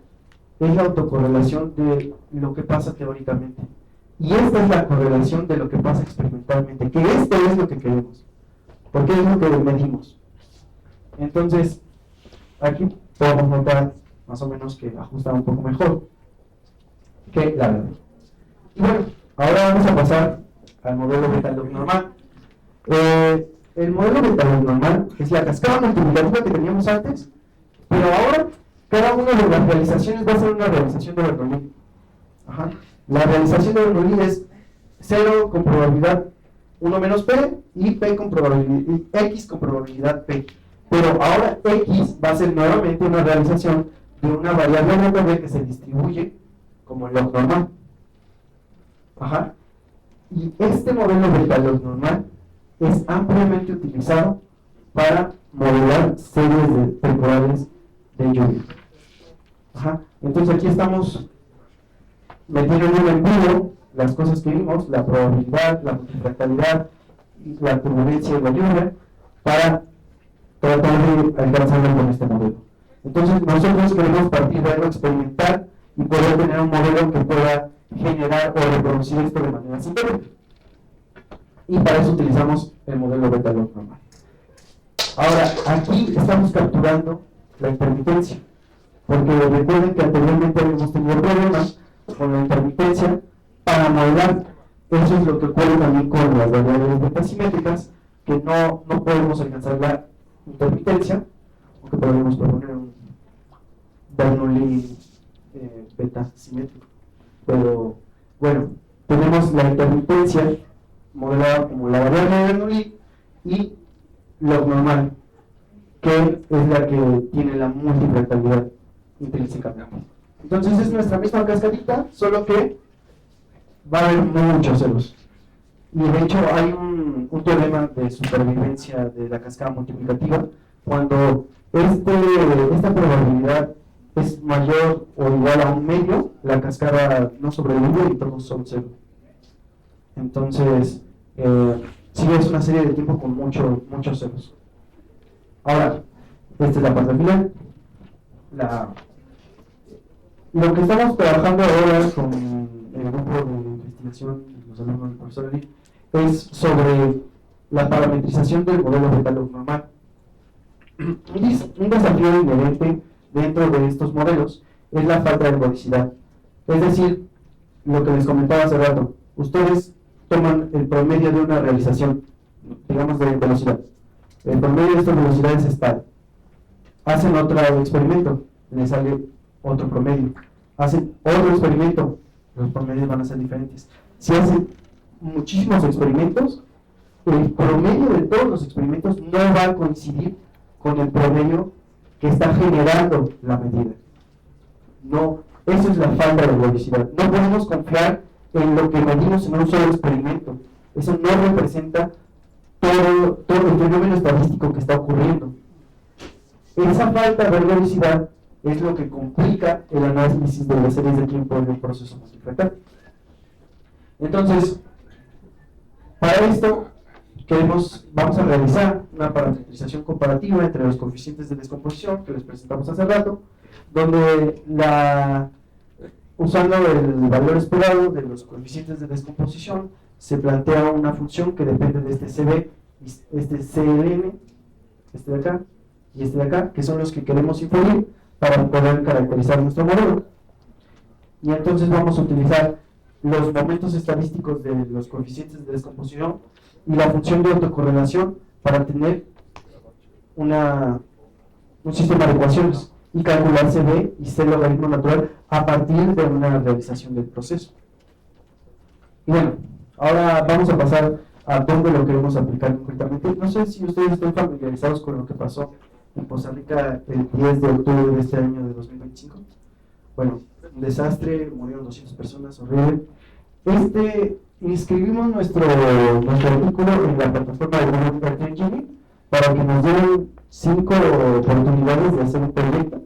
[SPEAKER 4] es la autocorrelación de lo que pasa teóricamente. Y esta es la correlación de lo que pasa experimentalmente, que esto es lo que queremos, porque es lo que medimos. Entonces, aquí podemos notar más o menos que ajusta un poco mejor que la verdad. Y bueno, ahora vamos a pasar al modelo beta-log normal. El modelo beta-log normal es la cascada multiplicativa que teníamos antes, pero ahora cada una de las realizaciones va a ser una realización de Bernoulli. La realización de Bernoulli es 0 con probabilidad 1 menos P y P con probabilidad, X con probabilidad P. Pero ahora X va a ser nuevamente una realización de una variable B que se distribuye como el log normal. Y este modelo beta-log normal es ampliamente utilizado para modelar series de temporales de lluvia. Entonces aquí estamos metiendo en un embudo las cosas que vimos, la probabilidad, la multifractalidad, la turbulencia y la lluvia, para tratar de alcanzarlo con este modelo. Entonces nosotros queremos partir de algo experimental y poder tener un modelo que pueda generar o reproducir esto de manera sintética. Y para eso utilizamos el modelo beta-log normal. Ahora, aquí estamos capturando la intermitencia, porque recuerden que anteriormente habíamos tenido problemas con la intermitencia para modelar Eso es lo que ocurre también con las variables beta simétricas, que no podemos alcanzar la intermitencia, aunque podemos proponer un Bernoulli beta simétrico. Pero bueno, tenemos la intermitencia modelada como la variable de Bernoulli y log normal, que es la que tiene la multifractalidad intrínsecamente. Entonces es nuestra misma cascadita, solo que va a haber muchos ceros. Y de hecho hay un teorema de supervivencia de la cascada multiplicativa cuando esta probabilidad es mayor o igual a un medio, la cascada no sobrevive y todos son cero. Entonces, sí es una serie de tiempo con muchos ceros. Ahora, esta es la parte final. Lo que estamos trabajando ahora con el grupo de investigación, los alumnos del profesor Eli, es sobre la parametrización del modelo beta log normal. Un desafío inherente dentro de estos modelos es la falta de ergodicidad. Es decir, lo que les comentaba hace rato, ustedes toman el promedio de una realización, digamos de velocidad. El promedio de estas velocidades es tal. Hacen otro experimento, les sale otro promedio. Hacen otro experimento, los promedios van a ser diferentes. Si hacen muchísimos experimentos, el promedio de todos los experimentos no va a coincidir con el promedio que está generando la medida. No, eso es la falta de velocidad. No podemos confiar en lo que medimos en un solo experimento. Eso no representa todo el fenómeno estadístico que está ocurriendo. Esa falta de velocidad es lo que complica el análisis de las series de tiempo en el proceso multifractal. Entonces, para esto vamos a realizar una parametrización comparativa entre los coeficientes de descomposición que les presentamos hace rato, donde usando el valor esperado de los coeficientes de descomposición se plantea una función que depende de este CB, este CLN, este de acá y este de acá, que son los que queremos inferir para poder caracterizar nuestro modelo. Y entonces vamos a utilizar los momentos estadísticos de los coeficientes de descomposición y la función de autocorrelación para tener un sistema de ecuaciones y calcular CB y C logaritmo natural a partir de una realización del proceso. Y bueno, ahora vamos a pasar a dónde lo queremos aplicar concretamente. No sé si ustedes están familiarizados con lo que pasó en Costa Rica el 10 de octubre de este año de 2025. Bueno, un desastre, murieron 200 personas, horrible. Inscribimos nuestro artículo en la plataforma de Google Engine para que nos den 5 oportunidades de hacer un proyecto.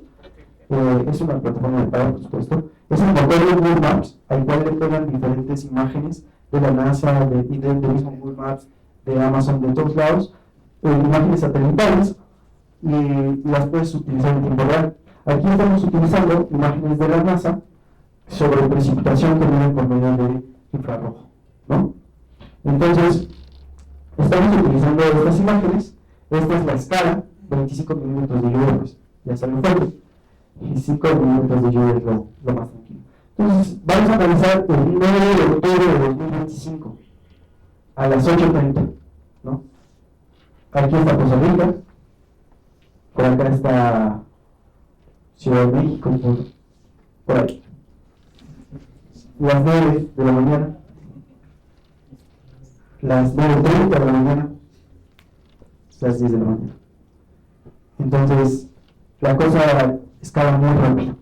[SPEAKER 4] Es una plataforma de pago, por supuesto. Es un motor de Google Maps al cual le pegan diferentes imágenes de la NASA, del mismo Google Maps, de Amazon, de todos lados, imágenes satelitales, y las puedes utilizar en tiempo real. Aquí estamos utilizando imágenes de la NASA sobre precipitación que viene por medio de infrarrojo, ¿no? Entonces, estamos utilizando estas imágenes. Esta es la escala, 25 milímetros de lluvia, pues ya salió fuerte, y 5 milímetros de lluvia es lo más tranquilo. Entonces, vamos a analizar el 9 de octubre de 2025 a las 8:30, ¿no? Aquí está Costa Rica, por acá está Ciudad de México, por aquí. Las 9 de la mañana, las 9:30 de la mañana, las 10 de la mañana. Entonces, la cosa escala muy rápido.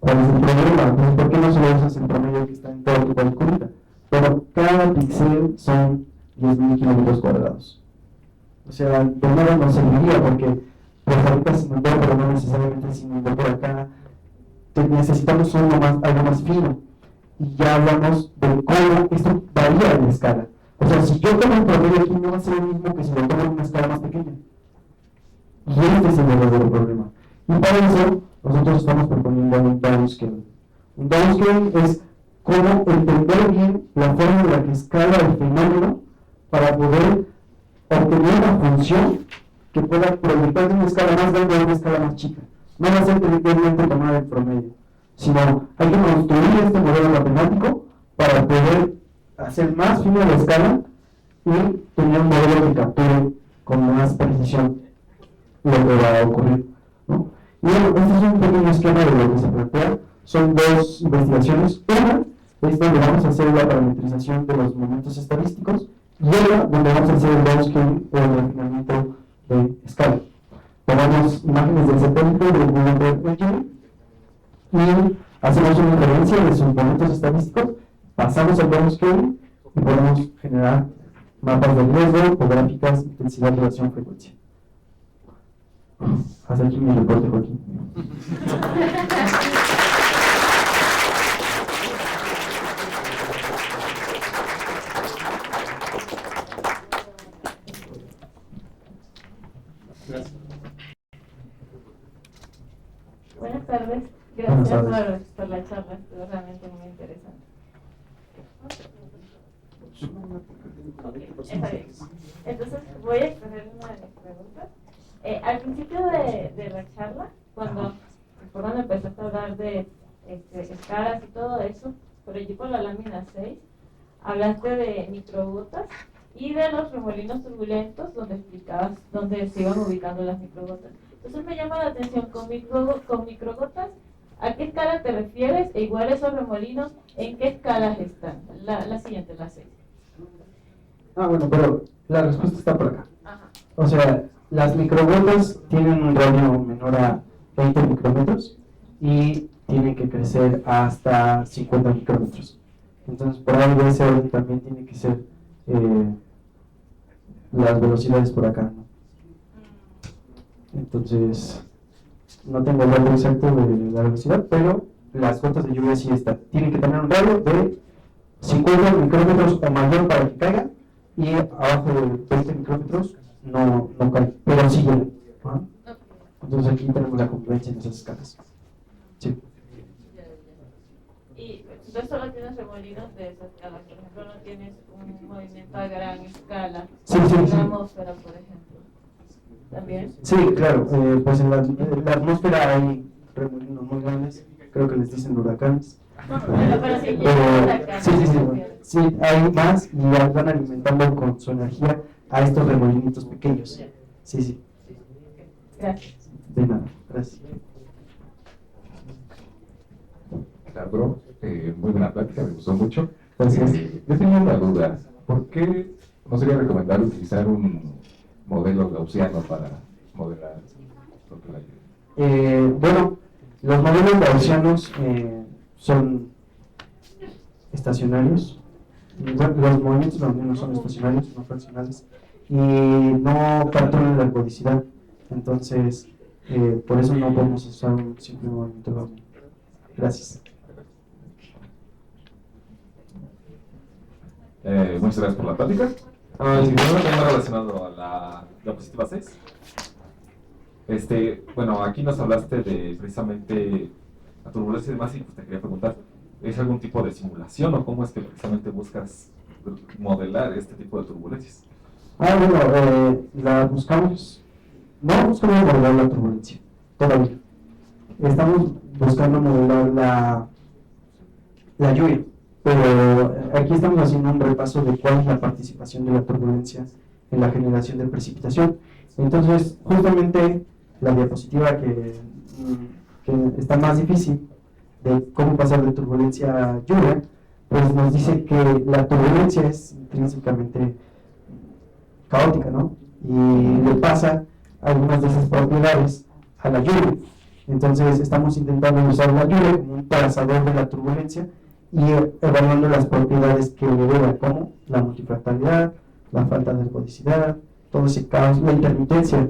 [SPEAKER 4] ¿Cuál es el problema? Pues, ¿por qué no solo usas el promedio que está en toda tu cuadrícula? Pero cada píxel son 10.000 kilómetros cuadrados. O sea, de nada nos serviría porque pues ahorita se inundó, pero no necesariamente se inundó por acá. Necesitamos algo más fino. Y ya hablamos de cómo esto varía en escala. O sea, si yo tomo un promedio aquí no va a ser el mismo que si lo tomo en una escala más pequeña. Y este es el verdadero problema. Y para eso, nosotros estamos proponiendo un downscaling. Un downscaling es cómo entender bien la forma en la que escala el fenómeno para poder obtener una función que pueda proyectar de una escala más grande a una escala más chica. No va a ser trivialmente tomar el promedio, sino hay que construir este modelo matemático para poder hacer más fina la escala y tener un modelo que capture con más precisión lo que va a ocurrir, ¿no? Y bueno, este es un pequeño esquema de lo que se plantea. Son dos investigaciones. Una es donde vamos a hacer la parametrización de los momentos estadísticos y otra donde vamos a hacer el downscaling o el refinamiento de escala. Tomamos imágenes del satélite del Google Earth Engine y hacemos una inferencia de sus momentos estadísticos, pasamos al downscaling y podemos generar mapas de riesgo, topográficas, intensidad, duración, frecuencia. Hasta aquí mi reporte, Joaquín.
[SPEAKER 1] Gracias.
[SPEAKER 3] Buenas tardes,
[SPEAKER 4] Buenas
[SPEAKER 3] gracias
[SPEAKER 4] tardes.
[SPEAKER 3] por la charla, estuvo realmente muy interesante. Ok, está bien. Entonces voy a exponer una de mis preguntas. Al principio de la charla, cuando empezaste a hablar de escalas y todo eso, por allí por la lámina 6, hablaste de microgotas y de los remolinos turbulentos, donde explicabas dónde se iban ubicando las microgotas. Entonces me llama la atención, con microgotas, ¿a qué escala te refieres? E igual esos remolinos, ¿en qué escalas están? La siguiente, la 6.
[SPEAKER 4] Bueno, pero la respuesta está por acá.
[SPEAKER 3] Ajá.
[SPEAKER 4] O sea, las microgotas tienen un radio menor a 20 micrómetros y tienen que crecer hasta 50 micrómetros. Entonces, por ahí de ese orden también tiene que ser las velocidades por acá, ¿no? Entonces, no tengo el dato exacto de la velocidad, pero las gotas de lluvia sí están. Tienen que tener un radio de 50 micrómetros o mayor para que caigan, y abajo de 20 micrómetros no cae, pero sí llegan. ¿Ah? Entonces aquí tenemos la congruencia en esas escalas. Sí.
[SPEAKER 3] Y entonces solo tienes remolinos de esa escala, por ejemplo, no tienes un movimiento a gran escala,
[SPEAKER 4] Sí.
[SPEAKER 3] en la atmósfera, por ejemplo. ¿También?
[SPEAKER 4] Sí, claro, pues en la atmósfera hay remolinos muy grandes, creo que les dicen huracanes.
[SPEAKER 3] Pero si llega huracán,
[SPEAKER 4] Sí, hay más y ya van alimentando con su energía a estos remolinitos pequeños. Sí.
[SPEAKER 3] Gracias.
[SPEAKER 4] De nada, gracias.
[SPEAKER 5] Sandro, muy buena plática, me gustó mucho.
[SPEAKER 4] Gracias.
[SPEAKER 5] Yo tenía una duda, ¿por qué no sería recomendable utilizar un modelo gaussiano para modelar lo que la lluvia?
[SPEAKER 4] Bueno, los modelos gaussianos son estacionarios. Bueno, los movimientos gaussianos son estacionarios, no fraccionales, y no capturan la ergodicidad. Entonces, por eso no podemos usar un simple movimiento gaussiano. Gracias.
[SPEAKER 5] Muchas gracias por la plática.
[SPEAKER 6] El segundo tema relacionado a la diapositiva 6. Bueno, aquí nos hablaste de precisamente la turbulencia y demás, y pues te quería preguntar, ¿es algún tipo de simulación o cómo es que precisamente buscas modelar este tipo de turbulencias?
[SPEAKER 4] Bueno, la buscamos, no buscamos modelar la turbulencia, todavía. Estamos buscando modelar la lluvia, pero aquí estamos haciendo un repaso de cuál es la participación de la turbulencia en la generación de precipitación. Entonces, justamente la diapositiva que está más difícil, de cómo pasar de turbulencia a lluvia, pues nos dice que la turbulencia es intrínsecamente caótica, ¿no? Y le pasa algunas de esas propiedades a la lluvia. Entonces estamos intentando usar la lluvia como un trazador de la turbulencia y evaluando las propiedades que le deben, como la multifractalidad, la falta de ergodicidad, todo ese caos, la intermitencia.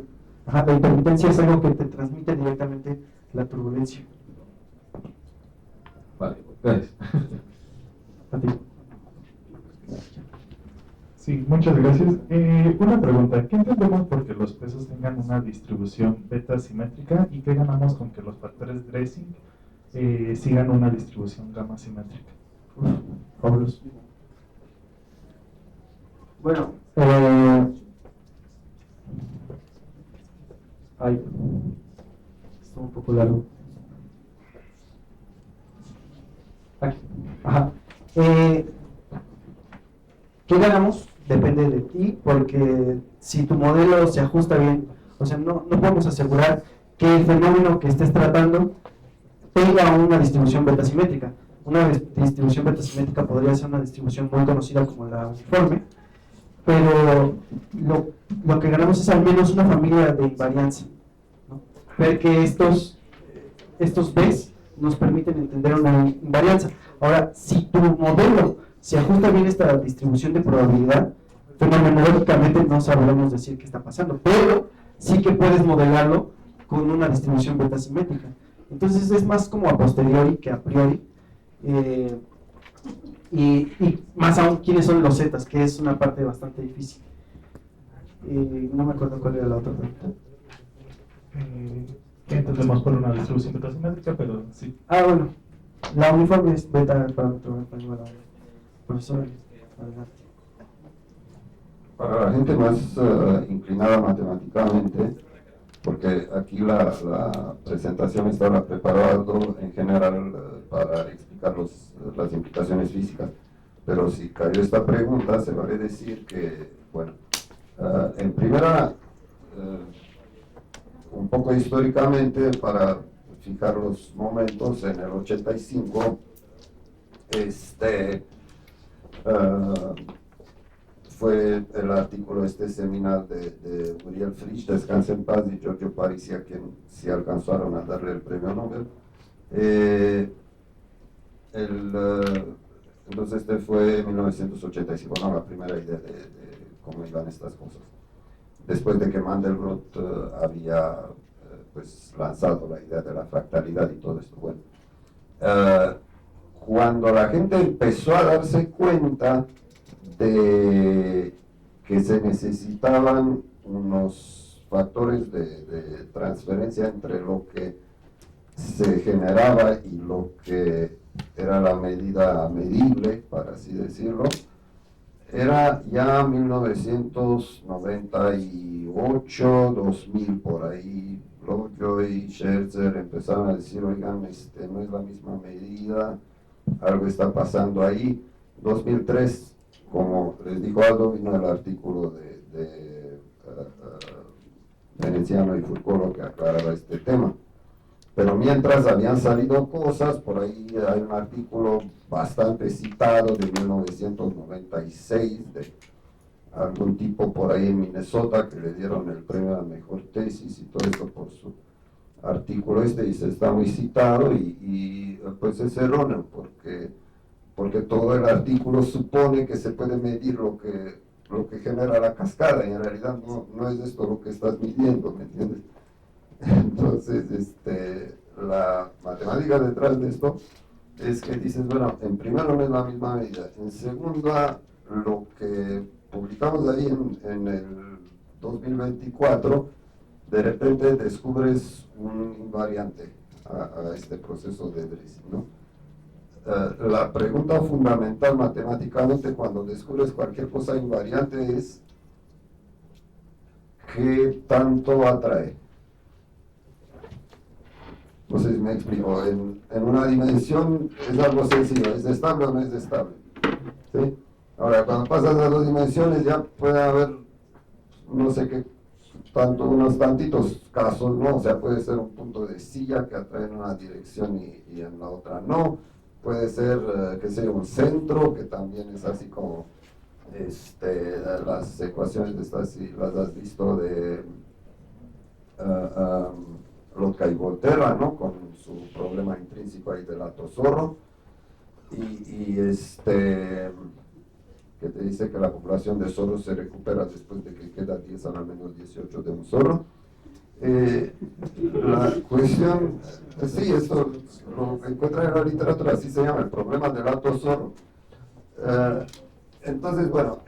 [SPEAKER 4] La intermitencia es algo que te transmite directamente la turbulencia.
[SPEAKER 5] Vale, gracias.
[SPEAKER 4] A ti.
[SPEAKER 7] Sí, muchas gracias. Una pregunta, ¿qué entendemos por que los pesos tengan una distribución beta simétrica y qué ganamos con que los factores Dressing sigan una distribución gamma simétrica?
[SPEAKER 4] Fabuloso. Bueno, está un poco largo. Aquí. ¿Qué ganamos? Depende de ti, porque si tu modelo se ajusta bien, o sea, no podemos asegurar que el fenómeno que estés tratando tenga una distribución betasimétrica. Una distribución betasimétrica podría ser una distribución muy conocida como la uniforme, pero lo que ganamos es al menos una familia de invarianza, ¿no? Ver que estos Bs nos permiten entender una invarianza. Ahora, si tu modelo se ajusta bien a esta distribución de probabilidad, fenomenológicamente no sabremos decir qué está pasando, pero sí que puedes modelarlo con una distribución betasimétrica. Entonces es más como a posteriori que a priori. Y más aún quiénes son los zetas, que es una parte bastante difícil. No me acuerdo cuál era la otra pregunta.
[SPEAKER 7] ¿Qué entendemos por una distribución betasimétrica? Pero sí.
[SPEAKER 4] Bueno, la uniforme es beta parámetro. Profesor, adelante.
[SPEAKER 8] Para la gente más inclinada matemáticamente, porque aquí la presentación estaba preparado en general para explicar las implicaciones físicas, pero si cayó esta pregunta, se vale decir que, bueno, en primera, un poco históricamente, para fijar los momentos, en el 85, fue el artículo seminal de Uriel Frisch, Descanse en paz, y Giorgio Parisi, a quien sí alcanzaron a darle el premio Nobel. Entonces fue en 1985, ¿no? La primera idea de cómo iban estas cosas. Después de que Mandelbrot había pues lanzado la idea de la fractalidad y todo esto. Bueno, cuando la gente empezó a darse cuenta de que se necesitaban unos factores de transferencia entre lo que se generaba y lo que era la medida medible, para así decirlo, era ya 1998, 2000 por ahí. Lovejoy y Scherzer empezaron a decir, oigan, no es la misma medida, algo está pasando ahí. 2003, como les dijo Aldo, vino el artículo de Veneciano y Foucault que aclaraba este tema. Pero mientras habían salido cosas, por ahí hay un artículo bastante citado de 1996 de algún tipo por ahí en Minnesota que le dieron el premio a la mejor tesis y todo esto por su artículo y se está muy citado y pues es erróneo porque todo el artículo supone que se puede medir lo que genera la cascada y en realidad no es esto lo que estás midiendo, ¿me entiendes? Entonces, la matemática detrás de esto es que dices, bueno, en primero no es la misma medida, en segunda, lo que publicamos ahí en el 2024, de repente descubres un invariante a este proceso de Dressing, ¿no? La pregunta fundamental matemáticamente cuando descubres cualquier cosa invariante es ¿qué tanto atrae? No sé si me explico. En una dimensión es algo sencillo, ¿es estable o no es estable? ¿Sí? Ahora, cuando pasas a dos dimensiones ya puede haber, no sé qué, unos tantitos casos, ¿no? O sea, puede ser un punto de silla que atrae en una dirección y en la otra no. Puede ser, que sea un centro, que también es así como, las ecuaciones de estas, si las has visto, de Lotka y Volterra, ¿no? Con su problema intrínseco ahí del atozorro. Que te dice que la población de zorros se recupera después de que queda 10 a la menos 18 de un zorro. La cuestión, sí, esto lo encuentran en la literatura, así se llama, el problema del atozorro. Entonces, bueno,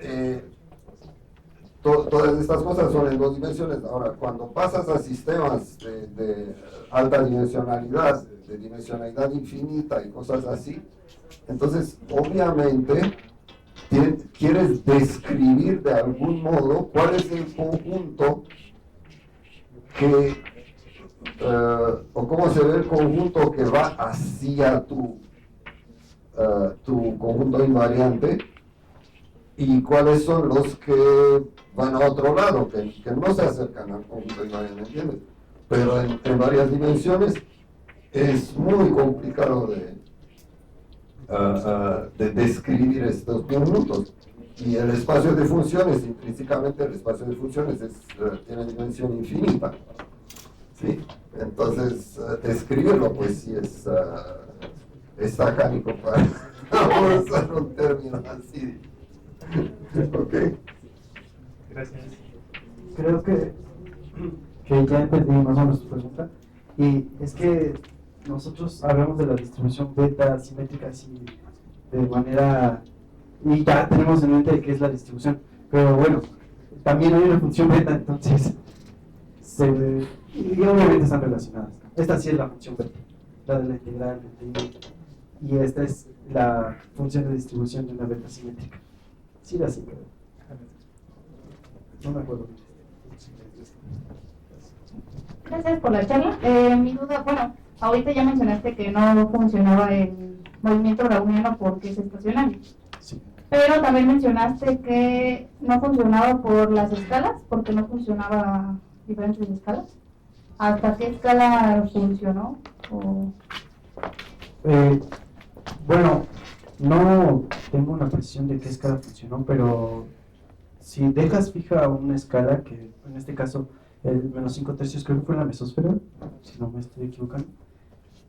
[SPEAKER 8] todas estas cosas son en dos dimensiones. Ahora, cuando pasas a sistemas de alta dimensionalidad, de dimensionalidad infinita y cosas así, entonces, obviamente, quieres describir de algún modo cuál es el conjunto o cómo se ve el conjunto que va hacia tu conjunto invariante y cuáles son los que van a otro lado, que no se acercan al conjunto de ¿me entiendes? Pero en varias dimensiones es muy complicado de describir estos minutos. Y el espacio de funciones, intrínsecamente el espacio de funciones tiene dimensión infinita. ¿Sí? Entonces, describirlo pues sí es sacánico para usar un término así. ¿Ok?
[SPEAKER 7] Gracias.
[SPEAKER 4] Creo que ya entendí más o menos tu pregunta. Y es que nosotros hablamos de la distribución beta simétrica así de manera... Y ya tenemos en mente qué es la distribución. Pero bueno, también hay una función beta, entonces... y obviamente están relacionadas. Esta sí es la función beta, la de la integral, y esta es la función de distribución de una beta simétrica. Sí, la sí, pero no me acuerdo.
[SPEAKER 9] Gracias por la charla. Mi duda, bueno, ahorita ya mencionaste que no funcionaba el movimiento browniano porque es estacionario.
[SPEAKER 4] Sí.
[SPEAKER 9] Pero también mencionaste que no funcionaba por las escalas, porque no funcionaba diferentes escalas. ¿Hasta qué escala funcionó?
[SPEAKER 4] Bueno, no tengo una precisión de qué escala funcionó, pero si dejas fija una escala, que en este caso el menos 5 tercios creo que fue en la mesósfera, si no me estoy equivocando,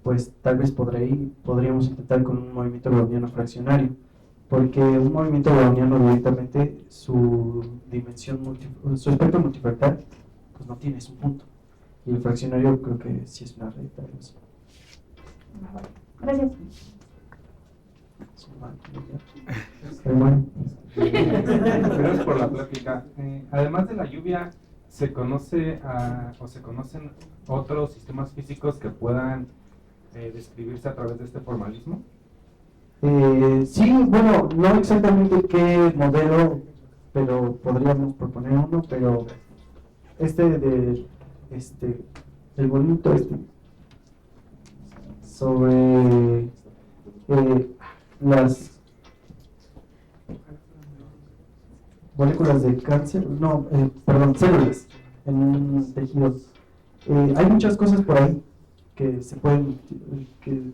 [SPEAKER 4] pues tal vez podríamos intentar con un movimiento browniano fraccionario, porque un movimiento browniano directamente su espectro multifractal pues no tiene su punto, y el fraccionario creo que sí es una recta.
[SPEAKER 9] Gracias.
[SPEAKER 10] Gracias por la plática. Además de la lluvia, ¿se conocen otros sistemas físicos que puedan describirse a través de este formalismo?
[SPEAKER 4] Sí, bueno, no exactamente qué modelo, pero podríamos proponer uno, pero el bonito sobre las moléculas de cáncer, células en un tejido. Hay muchas cosas por ahí que se pueden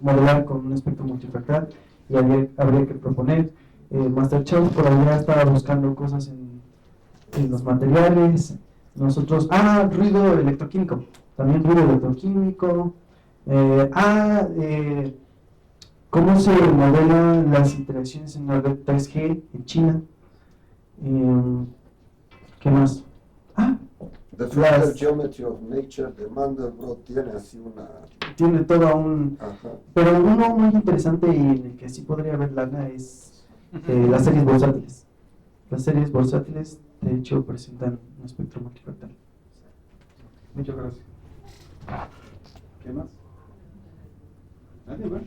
[SPEAKER 4] modelar con un espectro multifractal y habría que proponer. Master Charles por allá estaba buscando cosas en los materiales. Nosotros, ruido electroquímico, también ruido electroquímico. ¿Cómo se modelan las interacciones en la red 3G en China? ¿Qué más?
[SPEAKER 8] The Physical Geometry of Nature de Mandelbrot tiene así
[SPEAKER 4] tiene todo un...
[SPEAKER 8] Ajá.
[SPEAKER 4] Pero uno muy interesante y en el que sí podría haber lana es las series bursátiles. Las series bursátiles, de hecho, presentan un espectro multifractal.
[SPEAKER 10] Muchas gracias.
[SPEAKER 1] ¿Qué más? ¿Nadie más?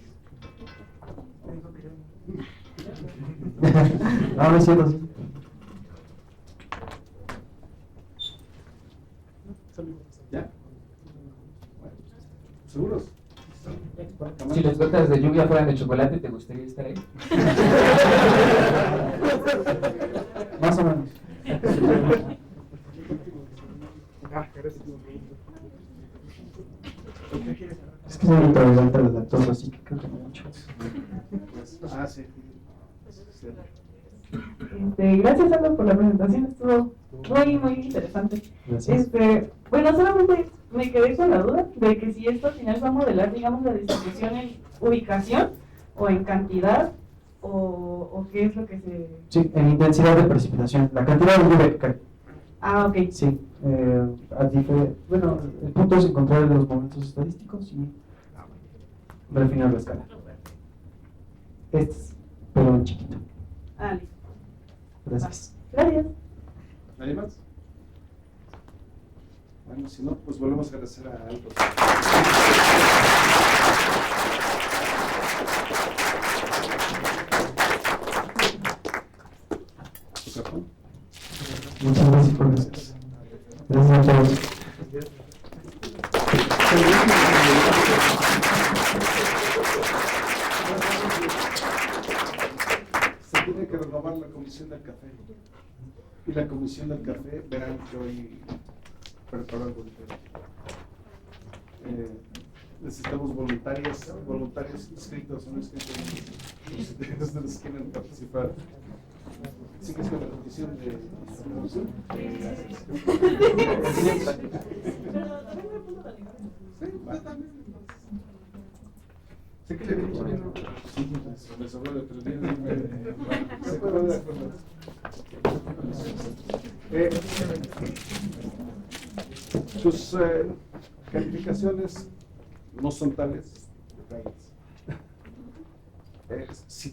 [SPEAKER 4] No es cierto, sí.
[SPEAKER 1] ¿Ya? Bueno, ¿seguros?
[SPEAKER 11] Si las gotas de lluvia fueran de chocolate, ¿te gustaría estar ahí?
[SPEAKER 4] Más o menos. Es que soy intolerante a la lactosa, así que creo que no mucho.
[SPEAKER 1] Sí.
[SPEAKER 9] Gracias, Aldo, por la presentación. Estuvo muy, muy interesante.
[SPEAKER 4] Gracias.
[SPEAKER 9] Bueno, solamente me quedé con la duda de que si esto al final va a modelar, digamos, la distribución en ubicación o en cantidad o qué es lo que se...
[SPEAKER 4] Sí, en intensidad de precipitación, la cantidad de lluvia que cae.
[SPEAKER 9] Ok.
[SPEAKER 4] Sí, bueno, el punto es encontrar los momentos estadísticos y refinar la escala. Pero en chiquito.
[SPEAKER 9] Listo.
[SPEAKER 4] Gracias.
[SPEAKER 9] Gracias.
[SPEAKER 1] ¿Nadie más? Bueno, si no, pues volvemos a agradecer a Aldo.
[SPEAKER 4] Muchas gracias por eso. Gracias a todos.
[SPEAKER 1] Se tiene que renovar la comisión. Comisión del Café. Y la Comisión del Café verán que hoy preparó algo diferente. Necesitamos voluntarios inscritos o no inscritos. Ustedes quieren participar. Sí que es con la condición de... Sé que le he dicho que no. Me sobró de 3 días. Se acuerdan de acuerdo. Sus calificaciones no son tales. Si